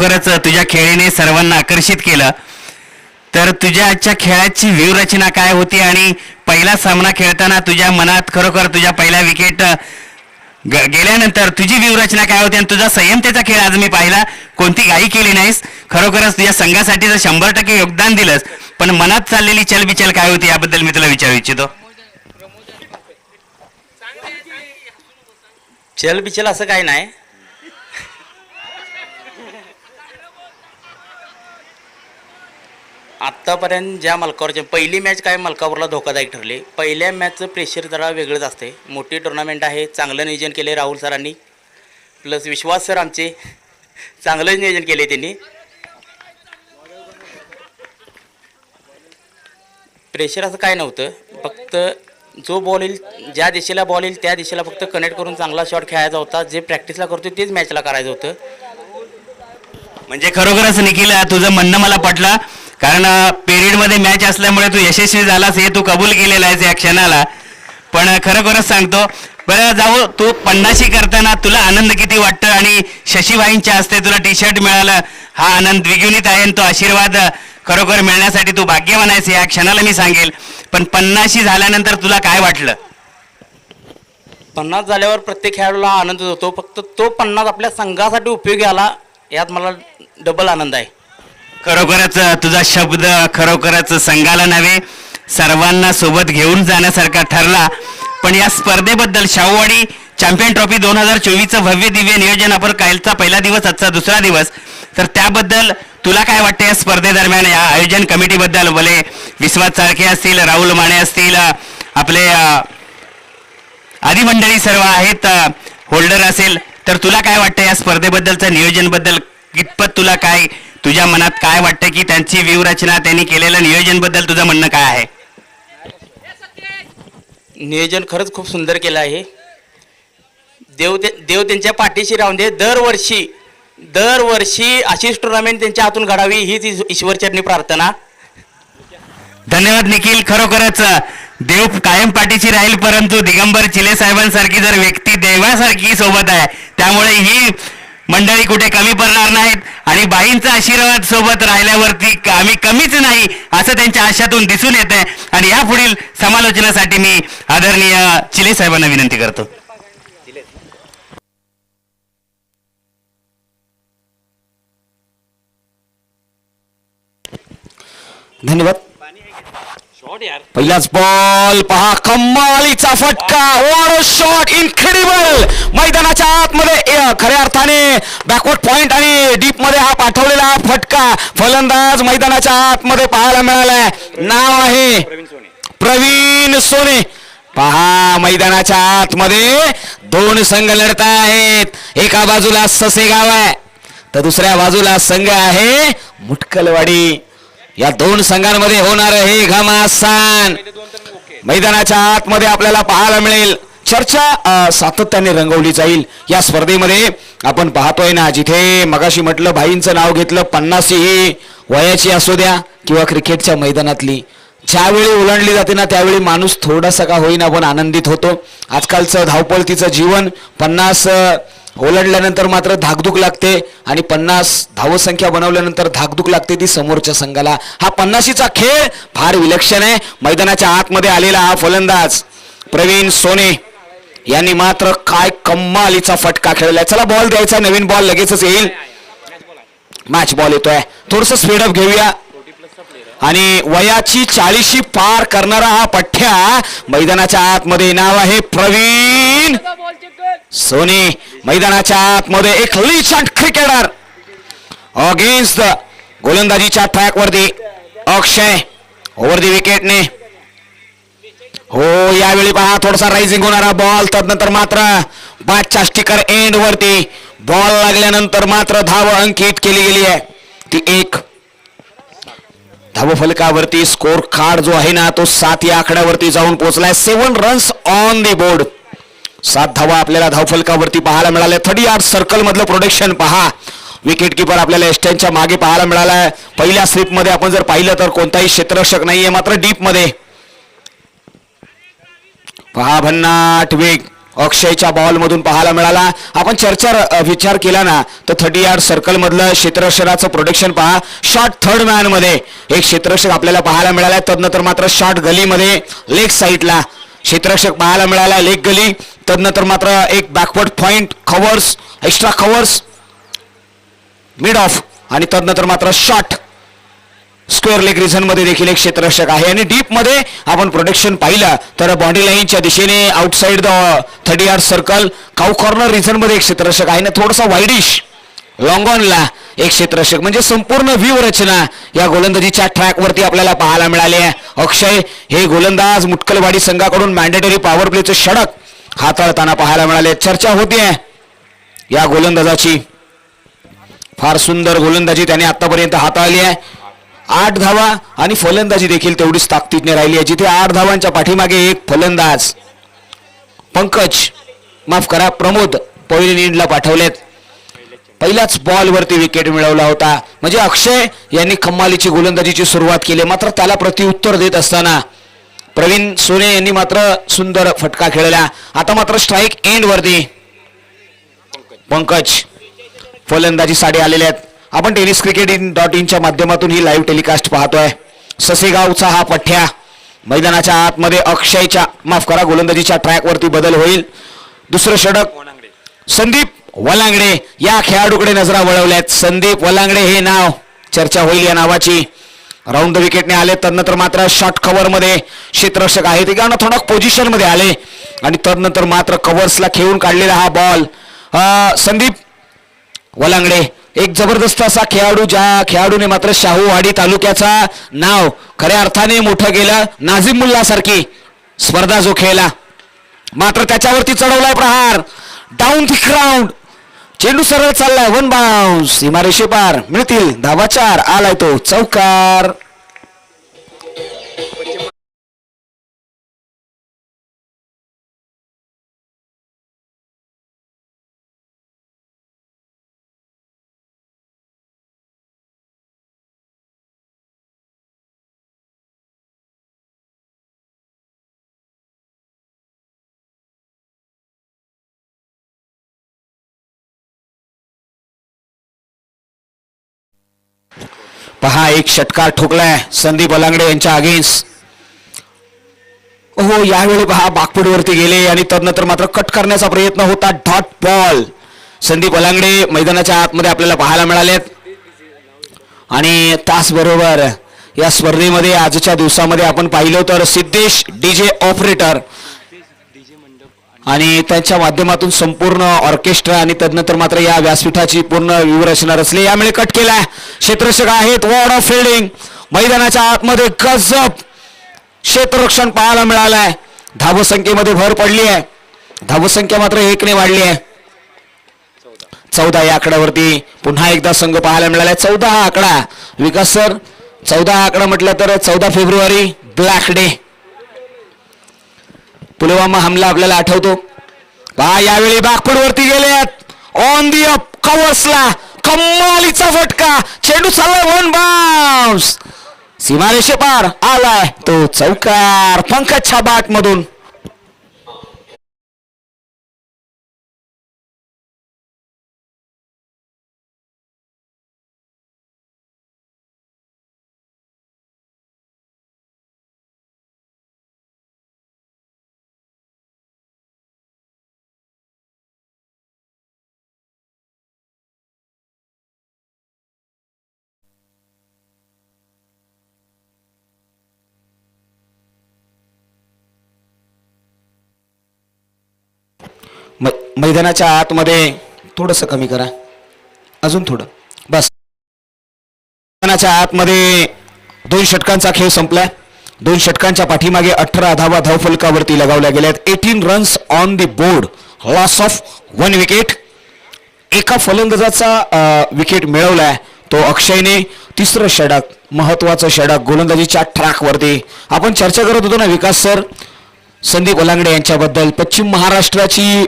खरोखरच तुझ्या खेळीने सर्वांना आकर्षित केलं. तर तुझ्या आजच्या खेळाची व्यूहरचना काय होती आणि पहिला सामना खेळताना तुझ्या मनात खरोखर तुझ्या पहिल्या विकेट गेल्यानंतर तुझी व्यूहरचना काय होती आणि तुझा संयमतेचा खेळ आज मी पाहिला. कोणती घाई केली नाहीस, खरोखरच तुझ्या संघासाठी जर 100% योगदान दिलंस, पण मनात चाललेली चलबिचल काय होती याबद्दल मी तुला विचारू इच्छितो. चलबिचल असं काय नाही. आत्तापर्यंत ज्या मलकावरच्या पहिली मॅच काय मलकापूरला धोकादायक ठरली. पहिल्या मॅचचं प्रेशर जरा वेगळंच असते. मोठी टुर्नामेंट आहे, चांगलं नियोजन केले राहुल सरांनी, प्लस विश्वास सर आमचे चांगलं नियोजन केले त्यांनी. प्रेशर असं काय नव्हतं, फक्त जो बॉल येईल ज्या दिशेला बॉल येईल त्या दिशेला फक्त कनेक्ट करून चांगला शॉट खेळायचा होता. जे प्रॅक्टिसला करतो तेच मॅचला करायचं होतं. म्हणजे खरोखरच निखिल तुझं म्हणणं मला पटलं, कारण पिरियडमध्ये मॅच असल्यामुळे तू यशस्वी झालास हे तू कबूल केलेलं आहेस या क्षणाला. पण खरोखरच सांगतो बरं जाऊ, तू 50शी करताना तुला आनंद किती वाटतं आणि शशीबाईंच्या हस्ते तुला टी शर्ट मिळालं, हा आनंद द्विगुणित आहे. तो आशीर्वाद खरोखर मिळण्यासाठी तू भाग्यवान आहेस या क्षणाला मी सांगेल. पण 50शी झाल्यानंतर तुला काय वाटलं? 50 झाल्यावर प्रत्येक खेळाडूला आनंद होतो, फक्त तो 50 आपल्या संघासाठी उपयोगी आला यात मला डबल आनंद आहे. खरोखरच तुझा शब्द खरोखरच संघाला नव्हे सर्वांना सोबत घेऊन जाण्यासारखा ठरला. पण या स्पर्धेबद्दल शाहूवाडी चॅम्पियन ट्रॉफी 2024चं भव्य दिव्य नियोजन, आपण कालचा पहिला दिवस आजचा दुसरा दिवस, तर त्याबद्दल तुला काय वाटतं या स्पर्धेदरम्यान या आयोजन कमिटीबद्दल? भले विश्वास सारखे असतील, राहुल माने असतील, आपले आदी मंडळी सर्व आहेत, होल्डर असेल, तर तुला काय वाटतं या स्पर्धेबद्दलचं नियोजनबद्दल? कितपत तुला काय तुझ्या मनात काय वाटतं की त्यांची व्यूहरचना त्यांनी केलेलं नियोजनबद्दल तुझं म्हणणं काय आहे? नियोजन खरंच खूप सुंदर केलं आहे. देव त्यांच्या पाठीशी राहून दे. दरवर्षी अशीच टुर्नामेंट त्यांच्या हातून घडावी हीच ईश्वरचरणी प्रार्थना. धन्यवाद निखिल. खरोखरच देव कायम पाठीशी राहील, परंतु दिगंबर चिले साहेबांसारखी जर व्यक्ती देवासारखी सोबत आहे, त्यामुळे ही मंडळी कुठे कमी पडणार नाहीत आणि बाईंचा आशीर्वाद सोबत राहिल्यावरती आम्ही कमीच नाही असं त्यांच्या आशातून दिसून येते. आणि यापुढील समालोचनासाठी मी आदरणीय चिले साहेबांना विनंती करतो. धन्यवाद. पहिलाच बॉल पहा, कमालीचा फटका, व्हाट अ शॉट, इनक्रेडिबल. मैदानाच्या आतमध्ये खऱ्या अर्थाने बॅकवर्ड पॉइंट आणि डीप मध्ये हा पाठवलेला फटका फलंदाज मैदानाच्या आतमध्ये पाहायला मिळालाय. नाव आहे प्रवीण सोने. पहा मैदानाच्या आतमध्ये दोन संघ लढत आहेत. एका बाजूला ससेगाव आहे तर दुसऱ्या बाजूला संघ आहे मुटकलवाडी. या दोन संघांमध्ये होणार हे घमासान मैदानाच्या आतमध्ये आपल्याला पाहायला मिळेल. चर्चा सातत्याने रंगवली जाईल या स्पर्धेमध्ये. आपण पाहतोय ना, जिथे मगाशी म्हटलं भाईंचं नाव घेतलं, 50 ही वयाची असू द्या किंवा क्रिकेटच्या मैदानातली, ज्यावेळी ओलांडली जाते ना त्यावेळी माणूस थोडासा का होईना पण आनंदित होतो. आजकालचं धावपळतीचं जीवन, 50 ओलांडल्यानंतर मात्र धाकधूक लागते आणि 50 धावसंख्या बनवल्यानंतर धाकधूक लागते ती समोरच्या संघाला. हा 50शीचा खेळ फार विलक्षण आहे. मैदानाच्या आतमध्ये आलेला हा फलंदाज प्रवीण सोने यांनी मात्र काय कमालीचा फटका खेळलाय. चला बॉल द्यायचा, नवीन बॉल लगेचच येईल. मॅच बॉल येतोय, थोडस स्पीडअप घेऊया. आणि वयाची 40शी पार करणारा हा पठ्ठ्या मैदानाच्या आतमध्ये, नाव आहे प्रवीण सोने. मैदानाच्या आतमध्ये एक लिजंड क्रिकेटर अगेन्स्ट द गोलंदाजीच्या ट्रॅक वरती अक्षय ओव्हर दी विकेटने. हो, यावेळी पहा थोडासा रायझिंग होणारा बॉल, तदनंतर मात्र बॅटच्या स्टिकर एंड वरती बॉल लागल्यानंतर मात्र धाव अंकित केली गेली आहे. ती एक धावफलकावरती स्कोर कार्ड जो आहे ना तो 7 या आकड्यावरती जाऊन पोहोचलाय. 7 रन्स ऑन दी बोर्ड. 7 धावा आपल्याला धावफलकावरती पाहायला मिळाल्या. 30 यार्ड सर्कल मधलं प्रोटेक्शन पहा. विकेट किपर आपल्याला एस्टनच्या मागे पाहायला मिळालाय. पहिल्या स्लिप मध्ये आपण जर पाहिलं तर कोणताही क्षेत्ररक्षक नाहीये, मात्र डीप मध्ये पहा भन्नाट वेग. अक्षयच्या बॉलमधून पाहायला मिळाला. आपण विचार केला ना तर 30 यार्ड सर्कल मधलं क्षेत्ररक्षणाचं प्रोटेक्शन पहा. शॉट थर्ड मॅन मध्ये एक क्षेत्ररक्षक आपल्याला पाहायला मिळाला. तदनंतर मात्र शॉट गलीमध्ये लेग साईडला क्षेत्ररक्षक पाहायला मिळाला, लेग गली. तदनंतर मात्र एक backward point covers, extra covers mid of, आणि तदनंतर मात्र शॉट स्क्वेअर लेग रिझन मध्ये देखील एक क्षेत्ररक्षक आहे. आणि डीप मध्ये आपण प्रोटेक्शन पाहिलं तर बॉडी लाईनच्या दिशेने outside the 30 yard circle cow corner reason मध्ये एक क्षेत्ररक्षक आहे ना, थोडासा वाईडिश लॉंग ऑनला एक क्षेत्ररक्षक. म्हणजे संपूर्ण व्ह्यू रचना या गोलंदाजीच्या ट्रॅक वरती आपल्याला पाहायला मिळाली आहे. अक्षय हे गोलंदाज मुटकलवाडी संघाकडून मॅन्डेटरी पॉवर प्लेचे षटक हाताळताना पाहायला मिळाले. चर्चा होतीये या गोलंदाजाची. फार सुंदर गोलंदाजी त्याने आतापर्यंत हाताळली आहे. 8 धावा आणि फलंदाजी देखील तेवढीच ताकदीने राहिली आहे. जिथे 8 धावांच्या पाठीमागे एक फलंदाज प्रमोद पहिल्या इनिंगला पाठवलेत. पहिल्याच बॉल वरती विकेट मिळवला होता. म्हणजे अक्षय यांनी कमालीची गोलंदाजीची सुरुवात केली. मात्र त्याला प्रत्युत्तर देत असताना प्रवीण सोने यांनी मात्र सुंदर फटका खेळला. आता मात्र स्ट्राईक एंड वरती पंकज फलंदाजीसाठी आलेले आहेत. आपण टेनिस क्रिकेट.in च्या माध्यमातून ही लाईव्ह टेलिकास्ट पाहतोय. ससेगावचा हा पठ्या मैदानाच्या आतमध्ये अक्षयच्या गोलंदाजीच्या ट्रॅक वरती बदल होईल. दुसरं षटक संदीप वलांगडे या खेळाडूकडे नजरा वळवल्यात. संदीप वलांगडे हे नाव चर्चा होईल या नावाची. राऊंड द विकेटने आले. तदनंतर मात्र शॉर्ट कव्हर मध्ये क्षेत्ररक्षक आहे ते गाणं थोडं पोझिशन मध्ये आले आणि तदनंतर मात्र कव्हर्सला खेळून काढलेला हा बॉल. संदीप वलांगडे एक जबरदस्त असा खेळाडू, ज्या खेळाडूने मात्र शाहूवाडी तालुक्याचा नाव खऱ्या अर्थाने मोठं केलं. नाझिम मुल्ला सारखी स्पर्धा जो खेळला, मात्र त्याच्यावरती चढवलाय प्रहार. डाऊन द ग्राउंड चेंडू सरळ चाललाय. 1 बाउन्स सीमारेषे पार. मिळतील धावा 4. आलाय तो चौकार. पहा एक षटकार ठोकलाय संदीप वलांगडे यांच्या अगेन्स्ट. हो यावेळी पहा बाकपुडीवरती गेले आणि तदनंतर मात्र कट करण्याचा प्रयत्न होता. Dot ball. संदीप वलांगडे मैदानाच्या आतमध्ये आपल्याला पाहायला मिळालेत. आणि त्याचबरोबर या स्पर्धेमध्ये आजच्या दिवसामध्ये आपण पाहिलं तर सिद्धेश डीजे ऑपरेटर आणि त्यांच्या माध्यमातून संपूर्ण ऑर्केस्ट्रा आणि तदनंतर मात्र या व्यासपीठाची पूर्ण व्यूहरचना रचली. यामुळे कट केला. क्षेत्ररक्षक आहेत. Ward of fielding. मैदानाच्या आतमध्ये गजब क्षेत्ररक्षण पाहायला मिळालंय. धावसंख्येमध्ये भर पडली आहे. धावसंख्या मात्र 1 ने वाढली आहे. 14 या आकड्यावरती पुन्हा एकदा संघ पाहायला मिळालाय. 14 हा आकडा. विकास सर 14 हा आकडा म्हटलं तर 14 फेब्रुवारी ब्लॅक डे. पुलवामा हमला आपल्याला आठवतो. पहा यावेळी बॅकवर्ड वरती गेलेत. ऑन दी अप कव्हर्सला कमालीचा फटका. चेंडू चालला 1 बाउन्स सीमारेषे पार. आलाय तो चौकार पंकजच्या बॅट मधून. मैदानाच्या आतमध्ये थोडस कमी करा, अजून थोडं बस. मैदानाच्या आतमध्ये 2 षटकांचा खेळ संपलाय. 2 षटकांच्या पाठीमागे 18 धावा धावफलकावरती लगावल्या गेल्यात. 18 runs on the board. Loss of 1 wicket. एका फलंदाजाचा विकेट मिळवलाय तो अक्षयने. तिसरं षटक, महत्वाचं षटक गोलंदाजीच्या ट्रॅक वरती. आपण चर्चा करत होतो ना विकास सर संदीप वलांगडे यांच्याबद्दल. पश्चिम महाराष्ट्राची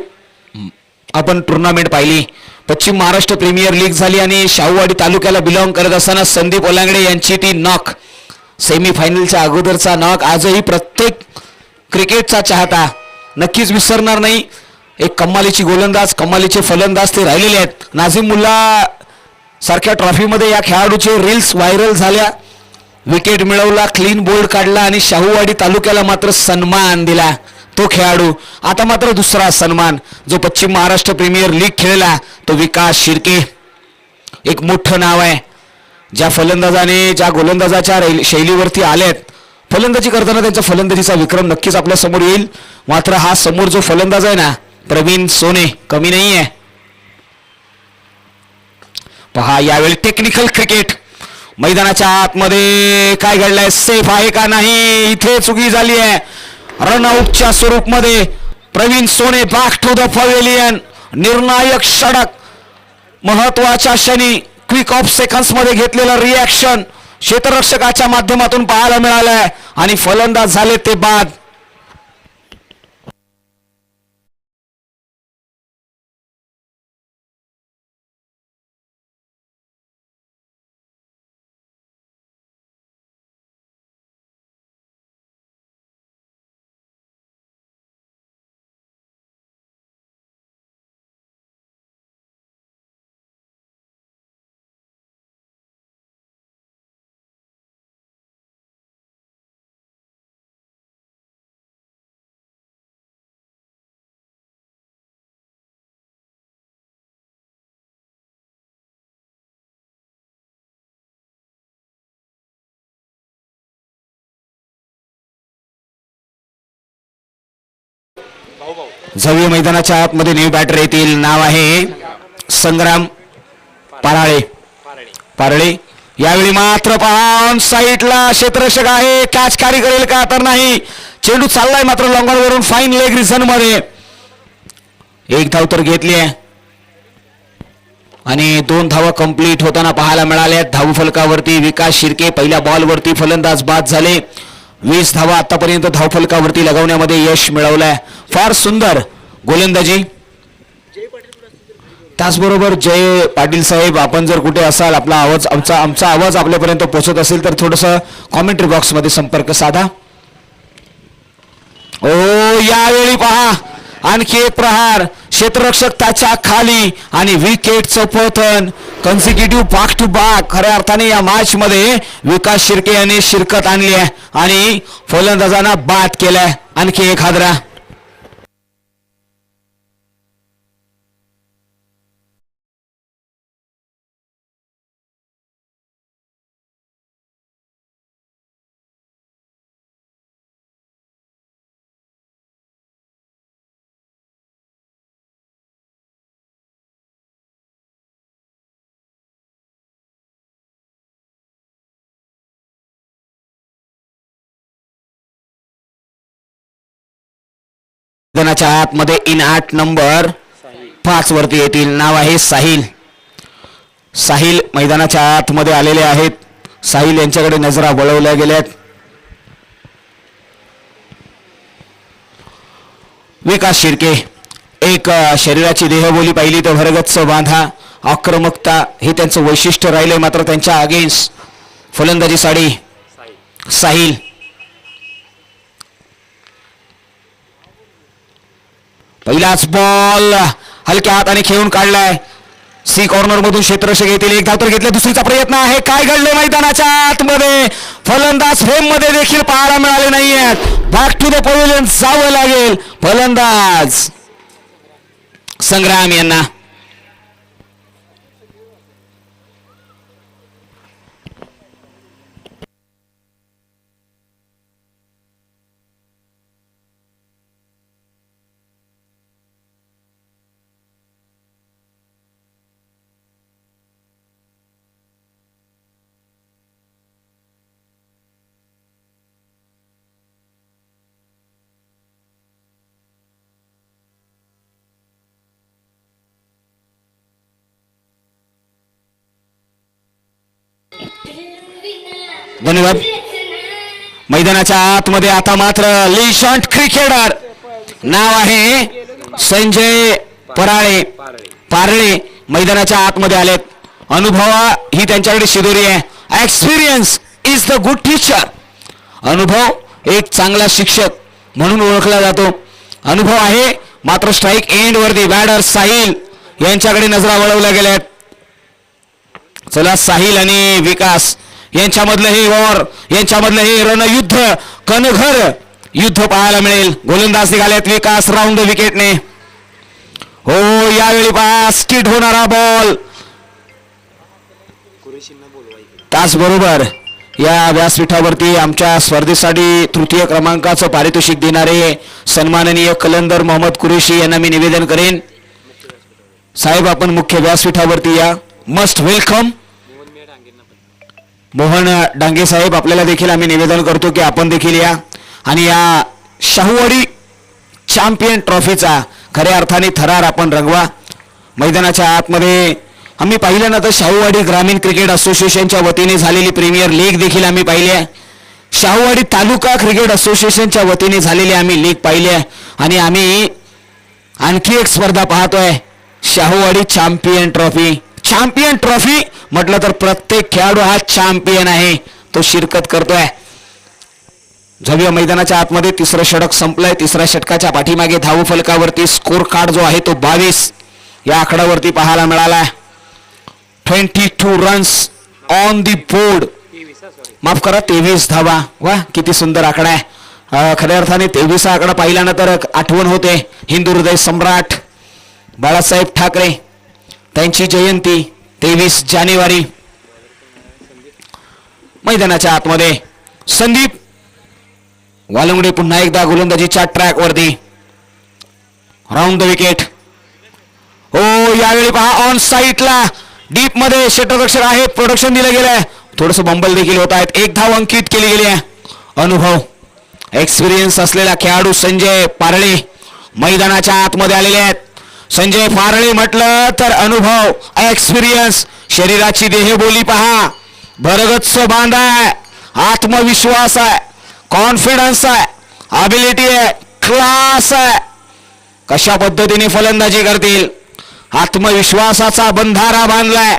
आपण टुर्नामेंट पाहिली. पश्चिम महाराष्ट्र प्रीमियर लीग झाली आणि शाहूवाडी तालुक्याला बिलॉंग करत असताना संदीप वलांगडे यांची ती नॉक, सेमीफायनलच्या अगोदरचा नॉक आजही प्रत्येक क्रिकेटचा चाहता नक्कीच विसरणार नाही. एक कमालीची गोलंदाज, कमालीचे फलंदाज ते राहिलेले आहेत. नाझीम मुल्ला सारख्या ट्रॉफीमध्ये या खेळाडूचे रील्स व्हायरल झाल्या. विकेट मिळवला, क्लीन बोल्ड काढला आणि शाहूवाडी तालुक्याला मात्र सन्मान दिला तो खेळाडू. आता मात्र दुसरा सन्मान जो पश्चिम महाराष्ट्र प्रीमियर लीग खेळला तो विकास शिर्के. एक मोठं नाव आहे. ज्या फलंदाजाने ज्या गोलंदाजाच्या शैलीवरती आलेत, फलंदाजी करताना त्यांचा फलंदाजीचा विक्रम नक्कीच आपल्या समोर येईल. मात्र हा समोर जो फलंदाज आहे ना, प्रवीण सोने, कमी नाही आहे. पहा यावेळी टेक्निकल क्रिकेट. मैदानाच्या आतमध्ये काय घडलंय, सेफ आहे का नाही, इथे चुकी झाली आहे. रनआउटच्या स्वरूपमध्ये प्रवीण सोने बॅक टू द पवेलियन. निर्णायक षटक, महत्वाच्या क्षणी क्विक ऑफ सेकंड्स मध्ये घेतलेलं रिॲक्शन क्षेत्ररक्षकाच्या माध्यमातून पाहायला मिळालंय आणि फलंदाज झाले ते बाद. झवी मैदानाच्या आतमध्ये न्यू बॅटर येतील. नाव आहे संग्राम पाराळे. पारळे यावेळी मात्र पहा ऑन साईडला क्षेत्ररक्षक आहे, कॅच कॅरी करेल का तर नाही. चेंडू चाललाय मात्र लॉंगर वरून फाईन लेग रिझन मध्ये. एक धाव तर घेतली आहे आणि 2 धावा कंप्लीट होताना पाहायला मिळाल्या. धाव फलकावरती विकास शिर्के पहिल्या बॉलवरती फलंदाज बाद झाले. 20 धावा आतापर्यंत धावफलकावरती लगावण्यामध्ये यश मिळवलंय. फार सुंदर गोलंदाजी. त्याचबरोबर जय पाटील साहेब, आपण जर कुठे असाल, आपला आवाज आमचा आवाज आपल्यापर्यंत पोहोचत असेल तर थोडंसं कॉमेंट्री बॉक्स मध्ये संपर्क साधा. ओ यावेळी पहा आणखी एक प्रहार, क्षेत्ररक्षक त्याच्या खाली आणि विकेटचं पतन. Consecutive back to back. खऱ्या अर्थाने या मॅच मध्ये विकास शिर्के यांनी शिरकत आणली आहे आणि फलंदाजांना बाद केलाय. आणखी एक हादरा. मैदानाच्या आतमध्ये इन 8 नंबर 5 वरती येतील. नाव आहे साहिल. साहिल मैदानाच्या आतमध्ये आलेले आहेत. साहिल यांच्याकडे नजरा वळवल्या गेल्यात. विकास शिर्के, एक शरीराची देहबोली पाहिली तर भरगच्च बांधा, आक्रमकता हे त्यांचं वैशिष्ट्य राहिले. मात्र त्यांच्या अगेन्स्ट फलंदाजी साडी साहिल. पहिलाच बॉल हलक्या हाताने खेळून काढलाय. सी कॉर्नर मधून क्षेत्ररक्षक येतील. एक धाव तर घेतले. दुसरीचा प्रयत्न आहे. काय घडले मैदानाच्या आतमध्ये, फलंदाज फ्रेम मध्ये देखील पाहायला मिळाले नाहीयेत. बॅक टू द पवेलियन जावं लागेल. फलंदाज संग्राम यांना. धन्यवाद. मैदानाच्या आतमध्ये आता मात्र लिशंट क्रिकेटर, नाव आहे संजय पराळे. पारळे मैदानाच्या आतमध्ये आलेत. अनुभव ही त्यांच्याकडे शिदोरी आहे. Experience is the good teacher. अनुभव एक चांगला शिक्षक म्हणून ओळखला जातो. अनुभव आहे मात्र स्ट्राईक एंड वरती बॅटर साहिल यांच्याकडे नजरा वळवल्या गेल्यात. चला साहिल आणि विकास यांच्यामधलं हे वॉर, यांच्यामधलं हे रणयुद्ध, कणघर युद्ध पाहायला मिळेल. गोलंदाज निघालेत विकास राऊंड विकेटने. हो यावेळी पहा स्किट होणारा बॉल. त्याचबरोबर या व्यासपीठावरती आमच्या स्पर्धेसाठी तृतीय क्रमांकाचं पारितोषिक देणारे सन्माननीय कलंदर मोहम्मद कुरेशी यांना मी निवेदन करेन. साहेब आपण मुख्य व्यासपीठावरती या. Must welcome. मोहन डांगे साहेब आपल्याला देखील आम्ही निवेदन करतो की आपण देखील या आणि या शाहूवाडी चॅम्पियन ट्रॉफीचा खऱ्या अर्थाने थरार आपण रंगवा. मैदानाच्या आतमध्ये आम्ही पाहिलं ना तर शाहूवाडी ग्रामीण क्रिकेट असोसिएशनच्या वतीने झालेली प्रीमियर लीग देखील आम्ही पाहिली आहे. शाहूवाडी तालुका क्रिकेट असोसिएशनच्या वतीने झालेली आम्ही लीग पाहिली आहे आणि आम्ही आणखी एक स्पर्धा पाहतोय Shahuwadi champion trophy. Champion trophy म्हटलं तर प्रत्येक खेळाडू हा चॅम्पियन आहे, तो शिरकत करतोय. झव्य मैदानाच्या आतमध्ये तिसरं षटक संपलंय. तिसऱ्या षटकाच्या पाठीमागे धाव फलकावरती स्कोर कार्ड जो आहे तो 22 या आकड्यावरती पाहायला मिळाला. 22 रन्स ऑन दी बोर्ड. माफ करा 23 धावा. वा किती सुंदर आकडा आहे. खऱ्या अर्थाने 23 हा आकडा पाहिल्यानंतर आठवण होते हिंदू हृदय सम्राट बाळासाहेब ठाकरे त्यांची जयंती 23 जानेवारी. मैदानाच्या आतमध्ये संदीप वालंगडे पुन्हा एकदा गोलंदाजीच्या ट्रॅक वरती. Round the wicket. हो यावेळी पहा ऑन साईटला डीप मध्ये क्षेत्ररक्षक आहे. प्रोडक्शन दिलं गेलंय. थोडस बंबल देखील होत आहेत. एक धाव अंकित केली गेली आहे. अनुभव एक्सपिरियन्स असलेला खेळाडू संजय पारळे मैदानाच्या आतमध्ये आलेले आहेत. संजय पारळे म्हटलं तर अनुभव, एक्सपिरियन्स, शरीराची देहबोली पहा. भरगच्च बांध आहे, आत्मविश्वास आहे, कॉन्फिडन्स आहे, अबिलिटी आहे, क्लास आहे. कशा पद्धतीने फलंदाजी करतील आत्मविश्वासाचा बंधारा बांधलाय.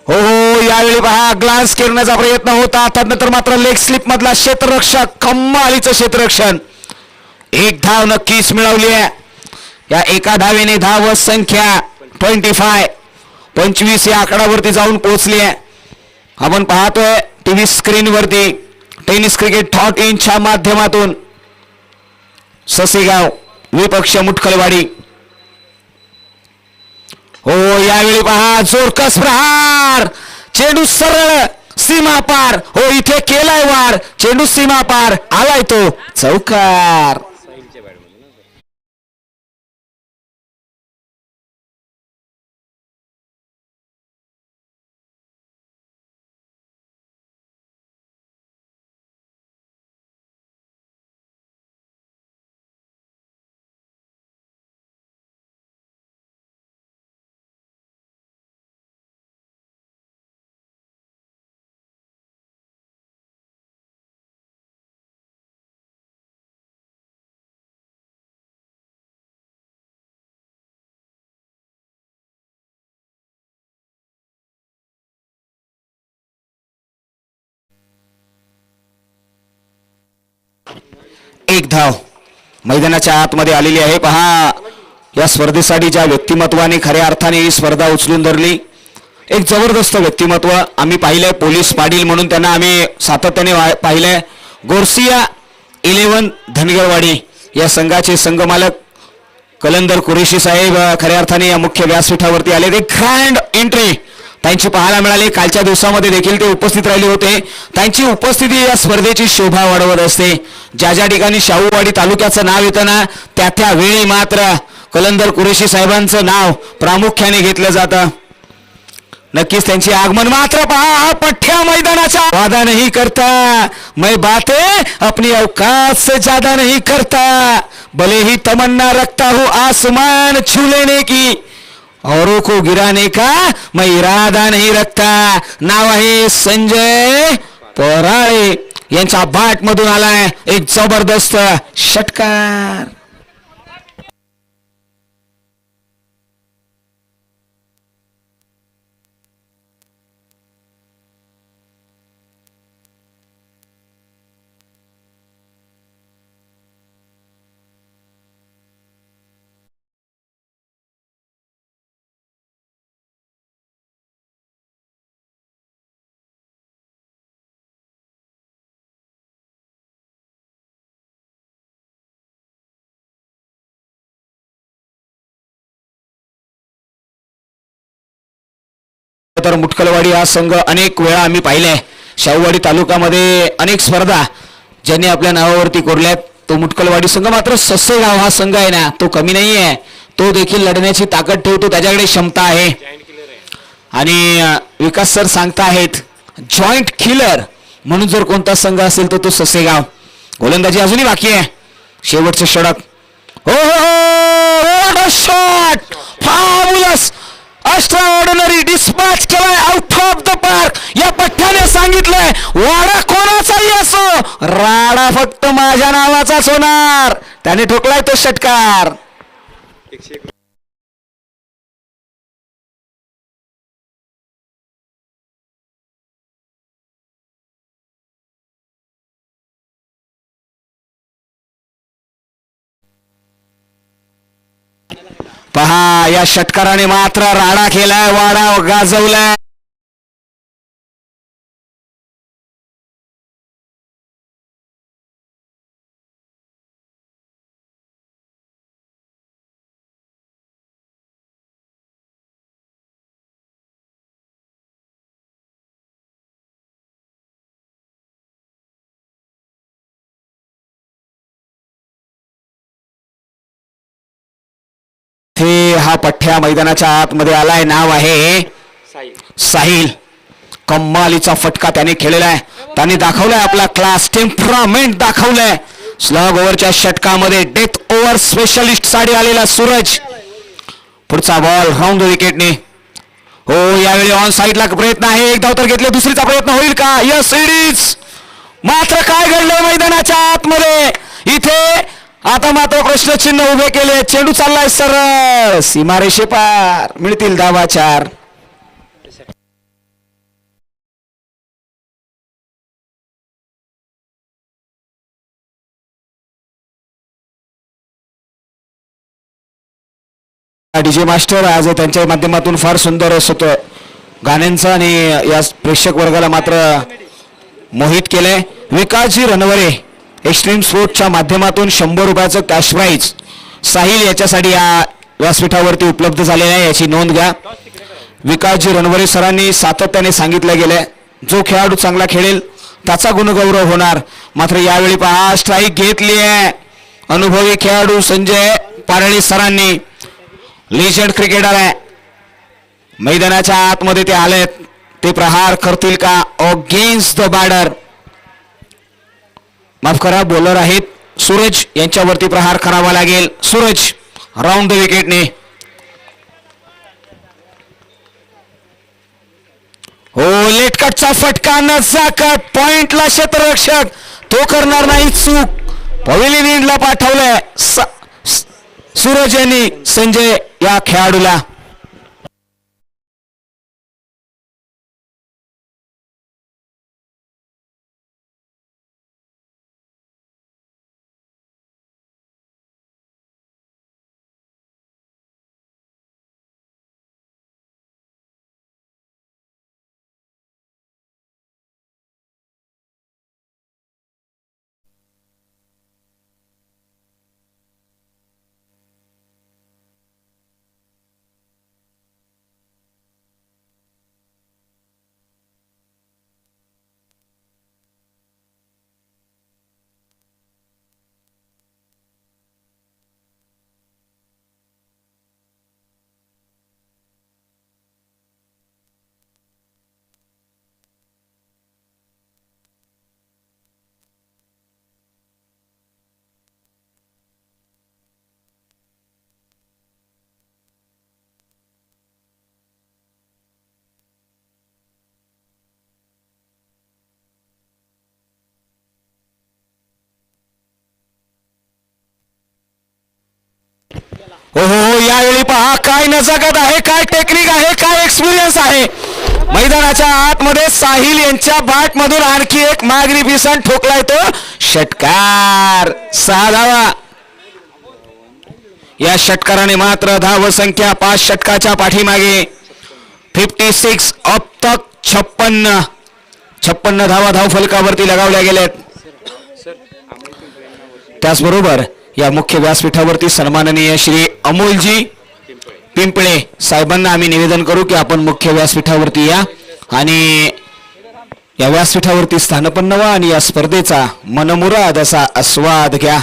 हो हो यावेळी पहा ग्लान्स करण्याचा प्रयत्न होता. त्यानंतर मात्र लेग स्लिप मधला क्षेत्ररक्षक कमालीचं क्षेत्ररक्षण. एक धाव नक्कीच मिळवली आहे. या एका धावेने धाव संख्या 25 या आकड्यावरती जाऊन पोहोचली आहे. आपण पाहतोय टीव्ही स्क्रीन वरती टेनिस क्रिकेट थॉट इनच्या माध्यमातून ससेगाव विपक्ष मुटखलवाडी. हो यावेळी पहा जोरकस प्रहार. चेंडू सरळ सीमा पार. हो इथे केलाय वार. चेंडू सीमा पार आलाय तो चौकार. एक धाव मैदानाच्या आतमध्ये आलेली आहे. पहा या स्पर्धेसाठी ज्या व्यक्तिमत्वाने खऱ्या अर्थाने ही स्पर्धा उचलून धरली, एक जबरदस्त व्यक्तिमत्व आम्ही पाहिलंय. पोलीस पाटील म्हणून त्यांना आम्ही सातत्याने पाहिलंय. गोरसिया 11 धनगरवाडी या संघाचे संघमालक कलंदर कुरेशी साहेब खऱ्या अर्थाने या मुख्य व्यासपीठावरती आले. एक ग्रँड एंट्री त्यांची पाहायला मिळाली. कालच्या दिवसामध्ये देखील ते उपस्थित राहिले होते. त्यांची उपस्थिती या स्पर्धेची शोभा वाढवत असते. ज्या ज्या ठिकाणी शाहूवाडी तालुक्याचं नाव येतं ना त्या वेळी मात्र कलंदर कुरेशी साहेबांचं नाव प्रामुख्याने घेतलं जातं. नक्कीच त्यांचे आगमन. मात्र पहा पठ्या मैदानाच्या वादा नहीं करता, मैं बातें अपनी औकात से ज्यादा नहीं करता, भले ही तमन्ना रखता हूँ आसमान छू लेने की, औरों को गिराने का मैं इरादा नहीं रखता. नाव आहे संजय पराळे यांच्या बाट मधून आलाय एक जबरदस्त षटकार. तर मुटकलवाडी हा संघ अनेक वेळा आम्ही पाहिलाय. शाहूवाडी तालुक्यामध्ये अनेक स्पर्धा ज्यांनी आपल्या नावावरती कोरल्यात. तो मुटकलवाडी संघ मात्र ससेगाव हा संघ आहे ना, तो कमी नाही आहे. तो देखील लढण्याची ताकद ठेवतो, त्याच्याकडे क्षमता आहे. आणि विकास सर सांगता आहेत जॉईंट किलर म्हणून जर कोणता संघ असेल तर तो ससेगाव. गोलंदाजी अजूनही बाकी आहे. शेवटचे षटक. हो हो शॉट फाबुलस एक्स्ट्राऑर्डिनरी डिस्पॅच केलाय आउट ऑफ द पार्क. या पठ्ठ्याने सांगितलंय वाडा कोणाचाही असो, राडा फक्त माझ्या नावाचाच होणार. त्याने ठोकलाय तो षटकार. पहा या षटकाराने मात्र राडा केलाय, वाडा गाजवलाय. हा पठ्ठ्या मैदानाच्या आतमध्ये आलाय. नाव आहे साहिल. कमालीचा फटका त्याने खेळलेला आहे. त्याने दाखवलाय आपला क्लास, टेम्परामेंट दाखवलाय. स्लॉग ओव्हरच्या षटकामध्ये डेथ ओव्हर स्पेशलिस्ट साठी आलेला सूरज. पुढचा बॉल राऊंड विकेटने. हो यावेळी ऑन साईडला प्रयत्न आहे. एक धाव तर घेतले, दुसरीचा प्रयत्न होईल का? Yes it is. मात्र काय घडलं मैदानाच्या आतमध्ये इथे? आता मात्र प्रश्नचिन्ह उभे केले. चेंडू चाललाय सरळ सीमारेषे पार. मिळतील धावा 4. डीजे मास्टर आज त्यांच्या माध्यमातून फार सुंदर असत गाण्यांचं आणि या प्रेक्षक वर्गाला मात्र मोहित केलंय. विकासजी रणवरे एक्स्ट्रीम स्पोर्टच्या माध्यमातून 100 रुपयाचं कॅश प्राईज साहिल याच्यासाठी या व्यासपीठावरती उपलब्ध झालेलं आहे, याची नोंद घ्या. विकासजी रणवरे सरांनी सातत्याने सांगितलं गेलंय जो खेळाडू चांगला खेळेल त्याचा गुणगौरव होणार. मात्र यावेळी पहा स्ट्राईक घेतली आहे अनुभवी खेळाडू संजय पारळी सरांनी. लिजेंड क्रिकेटर आहे. मैदानाच्या आतमध्ये ते आलेत. ते प्रहार करतील का? Against the border. माफ करा, बॉलर आहेत सूरज, यांच्यावरती प्रहार करावा लागेल. सूरज राऊंड द विकेटने. हो लेटकटचा फटका नजाकत पॉइंटला क्षेत्ररक्षक तो करणार नाही चूक. पवेलियन एंडला पाठवलंय सूरज यांनी संजय या खेळाडूला. हो हो यावेळी पहा काय नजाकत आहे, काय टेक्निक आहे, काय एक्सपिरियन्स आहे. मैदानाच्या आतमध्ये साहिल यांच्या बॅट मधून आणखी एक मॅग्निफिसंट ठोकलाय तो षटकार. 6 धावा. या षटकाराने मात्र धाव संख्या 5 षटकाच्या पाठीमागे 56 अब तक 56 धावा धाव फलकावरती लगावल्या गेल्यात. त्याचबरोबर या मुख्य व्यासपीठावरती सन्माननीय श्री अमोलजी पिंपळे साहेबांना आम्ही निवेदन करू की आपण मुख्य व्यासपीठावरती या आणि या व्यासपीठावरती स्थानपन्न व्हा आणि या स्पर्धेचा मनमुराद असा आस्वाद घ्या.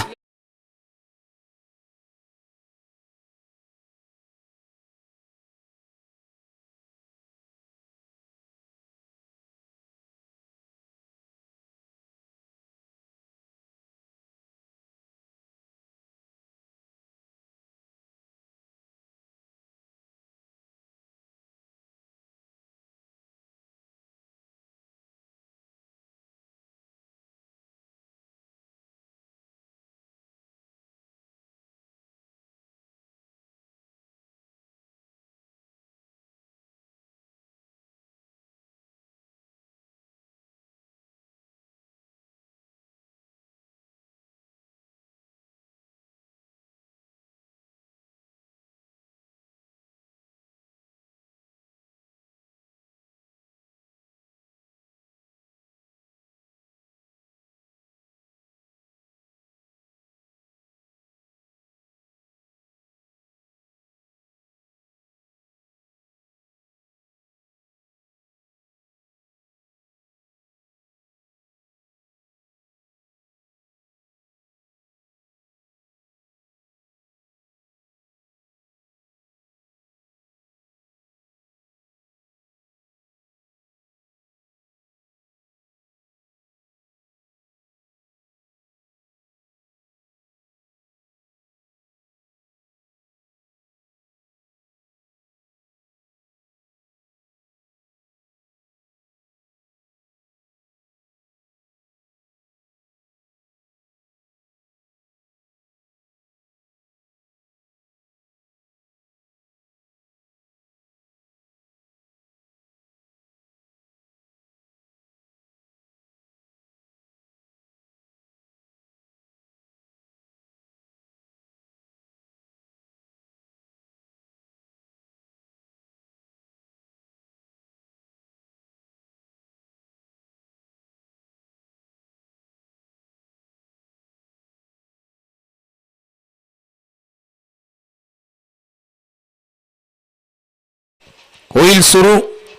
होईल सुरू.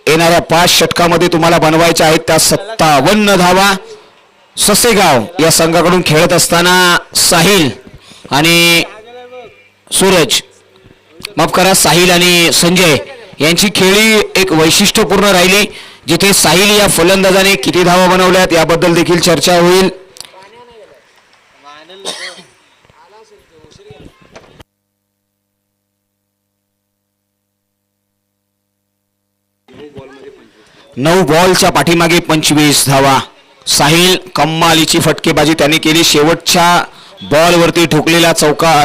येणाऱ्या 5 षटकामध्ये तुम्हाला बनवायच्या आहेत त्या 57 धावा. ससेगाव या संघाकडून खेळत असताना साहिल आणि सूरज, माफ करा, साहिल आणि संजय यांची खेळी एक वैशिष्ट्यपूर्ण राहिली, जिथे साहिल या फलंदाजाने किती धावा बनवल्यात याबद्दल देखील चर्चा होईल. नऊ बॉलच्या पाठीमागे 25 धावा. साहिल कम्मालीची फटकेबाजी त्याने केली. शेवटच्या बॉलवरती ठोकलेला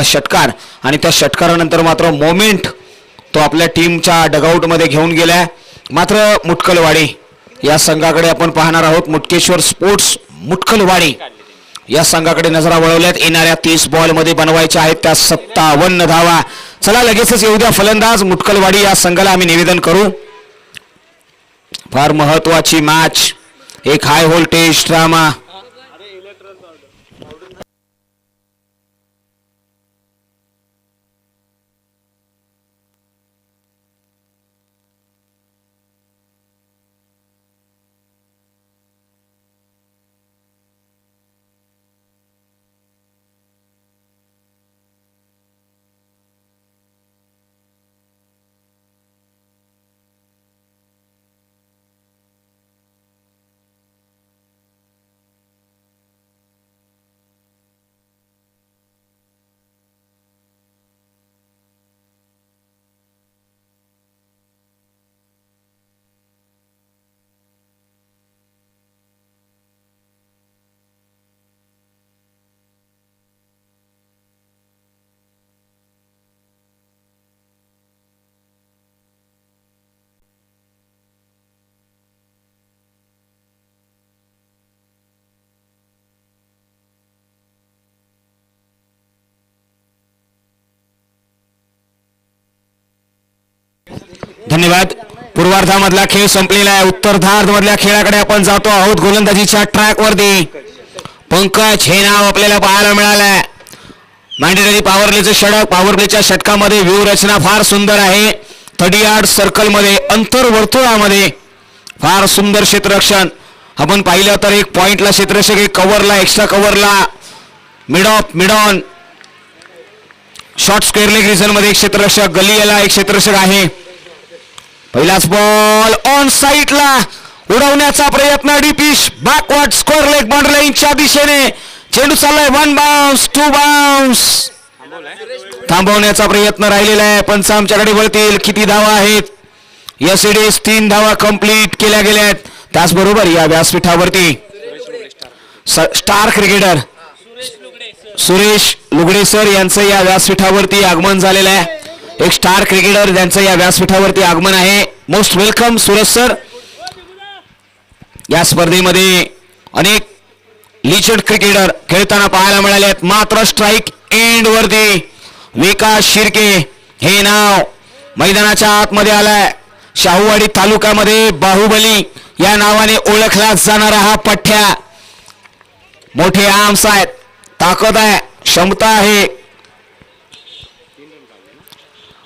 षटकार आणि त्या षटकारानंतर मात्र मोमेंट तो आपल्या टीमच्या डगआउटमध्ये घेऊन गेलाय. मात्र मुटकलवाडी या संघाकडे आपण पाहणार आहोत. मुटकेश्वर स्पोर्ट्स मुटकलवाडी या संघाकडे नजरा वळवल्यात. येणाऱ्या 30 बॉलमध्ये बनवायच्या आहेत त्या 57 धावा. चला लगेचच येऊ द्या फलंदाज. मुटकलवाडी या संघाला आम्ही निवेदन करू. फार महत्वाची मॅच, एक हाय व्होल्टेज ड्रामा. धन्यवाद. पूर्वार्धामधला खेळ संपलेला आहे. उत्तरार्धामधल्या खेळाकडे आपण जातो आहोत. गोलंदाजीच्या ट्रॅक वरती पंकज हे नाव आपल्याला पाहायला मिळालंय. मॅन्डेटरी पॉवरप्लेचं षटक. पॉवरप्लेच्या षटकामध्ये व्यूहरचना फार सुंदर आहे. 30 यार्ड सर्कल मध्ये अंतर वर्तुळामध्ये फार सुंदर क्षेत्ररक्षण. आपण पाहिलं तर एक पॉइंटला क्षेत्ररक्षक, एक कव्हरला, एक्स्ट्रा कव्हरला, mid on short square leg region मध्ये एक क्षेत्ररक्षक, गलियाला एक क्षेत्ररक्षक आहे. पहिलाच बॉल ऑन साईडला उडवण्याचा प्रयत्न. डीपिश बॅकवर्ड स्क्वेअर लेग बाउंड्री लाईनच्या दिशेने चेंडू चाललाय. 1 बाउन्स 2 बाउन्स. थांबवण्याचा प्रयत्न राहिलेला आहे. पंच आमच्याकडे वळतील. किती धावा आहेत? यस 3 धावा कंप्लीट केल्या गेल्या आहेत. त्याचबरोबर या व्यासपीठावरती स्टार क्रिकेटर सुरेश लुगडे सर यांचं या व्यासपीठावरती आगमन झालेलं आहे. एक स्टार क्रिकेटर ज्यांचं या व्यासपीठावरती आगमन आहे. Most welcome Suresh sir. या स्पर्धेमध्ये अनेक लिजंड क्रिकेटर खेळताना पाहायला मिळाले आहेत. मात्र स्ट्राईक एंड वरती विकास शिर्के हे नाव मैदानाच्या आतमध्ये आलाय. शाहूवाडी तालुक्यामध्ये बाहुबली या नावाने ओळखला जाणारा हा पठ्ठ्या. मोठे आर्म्स आहेत, ताकद आहे, क्षमता आहे.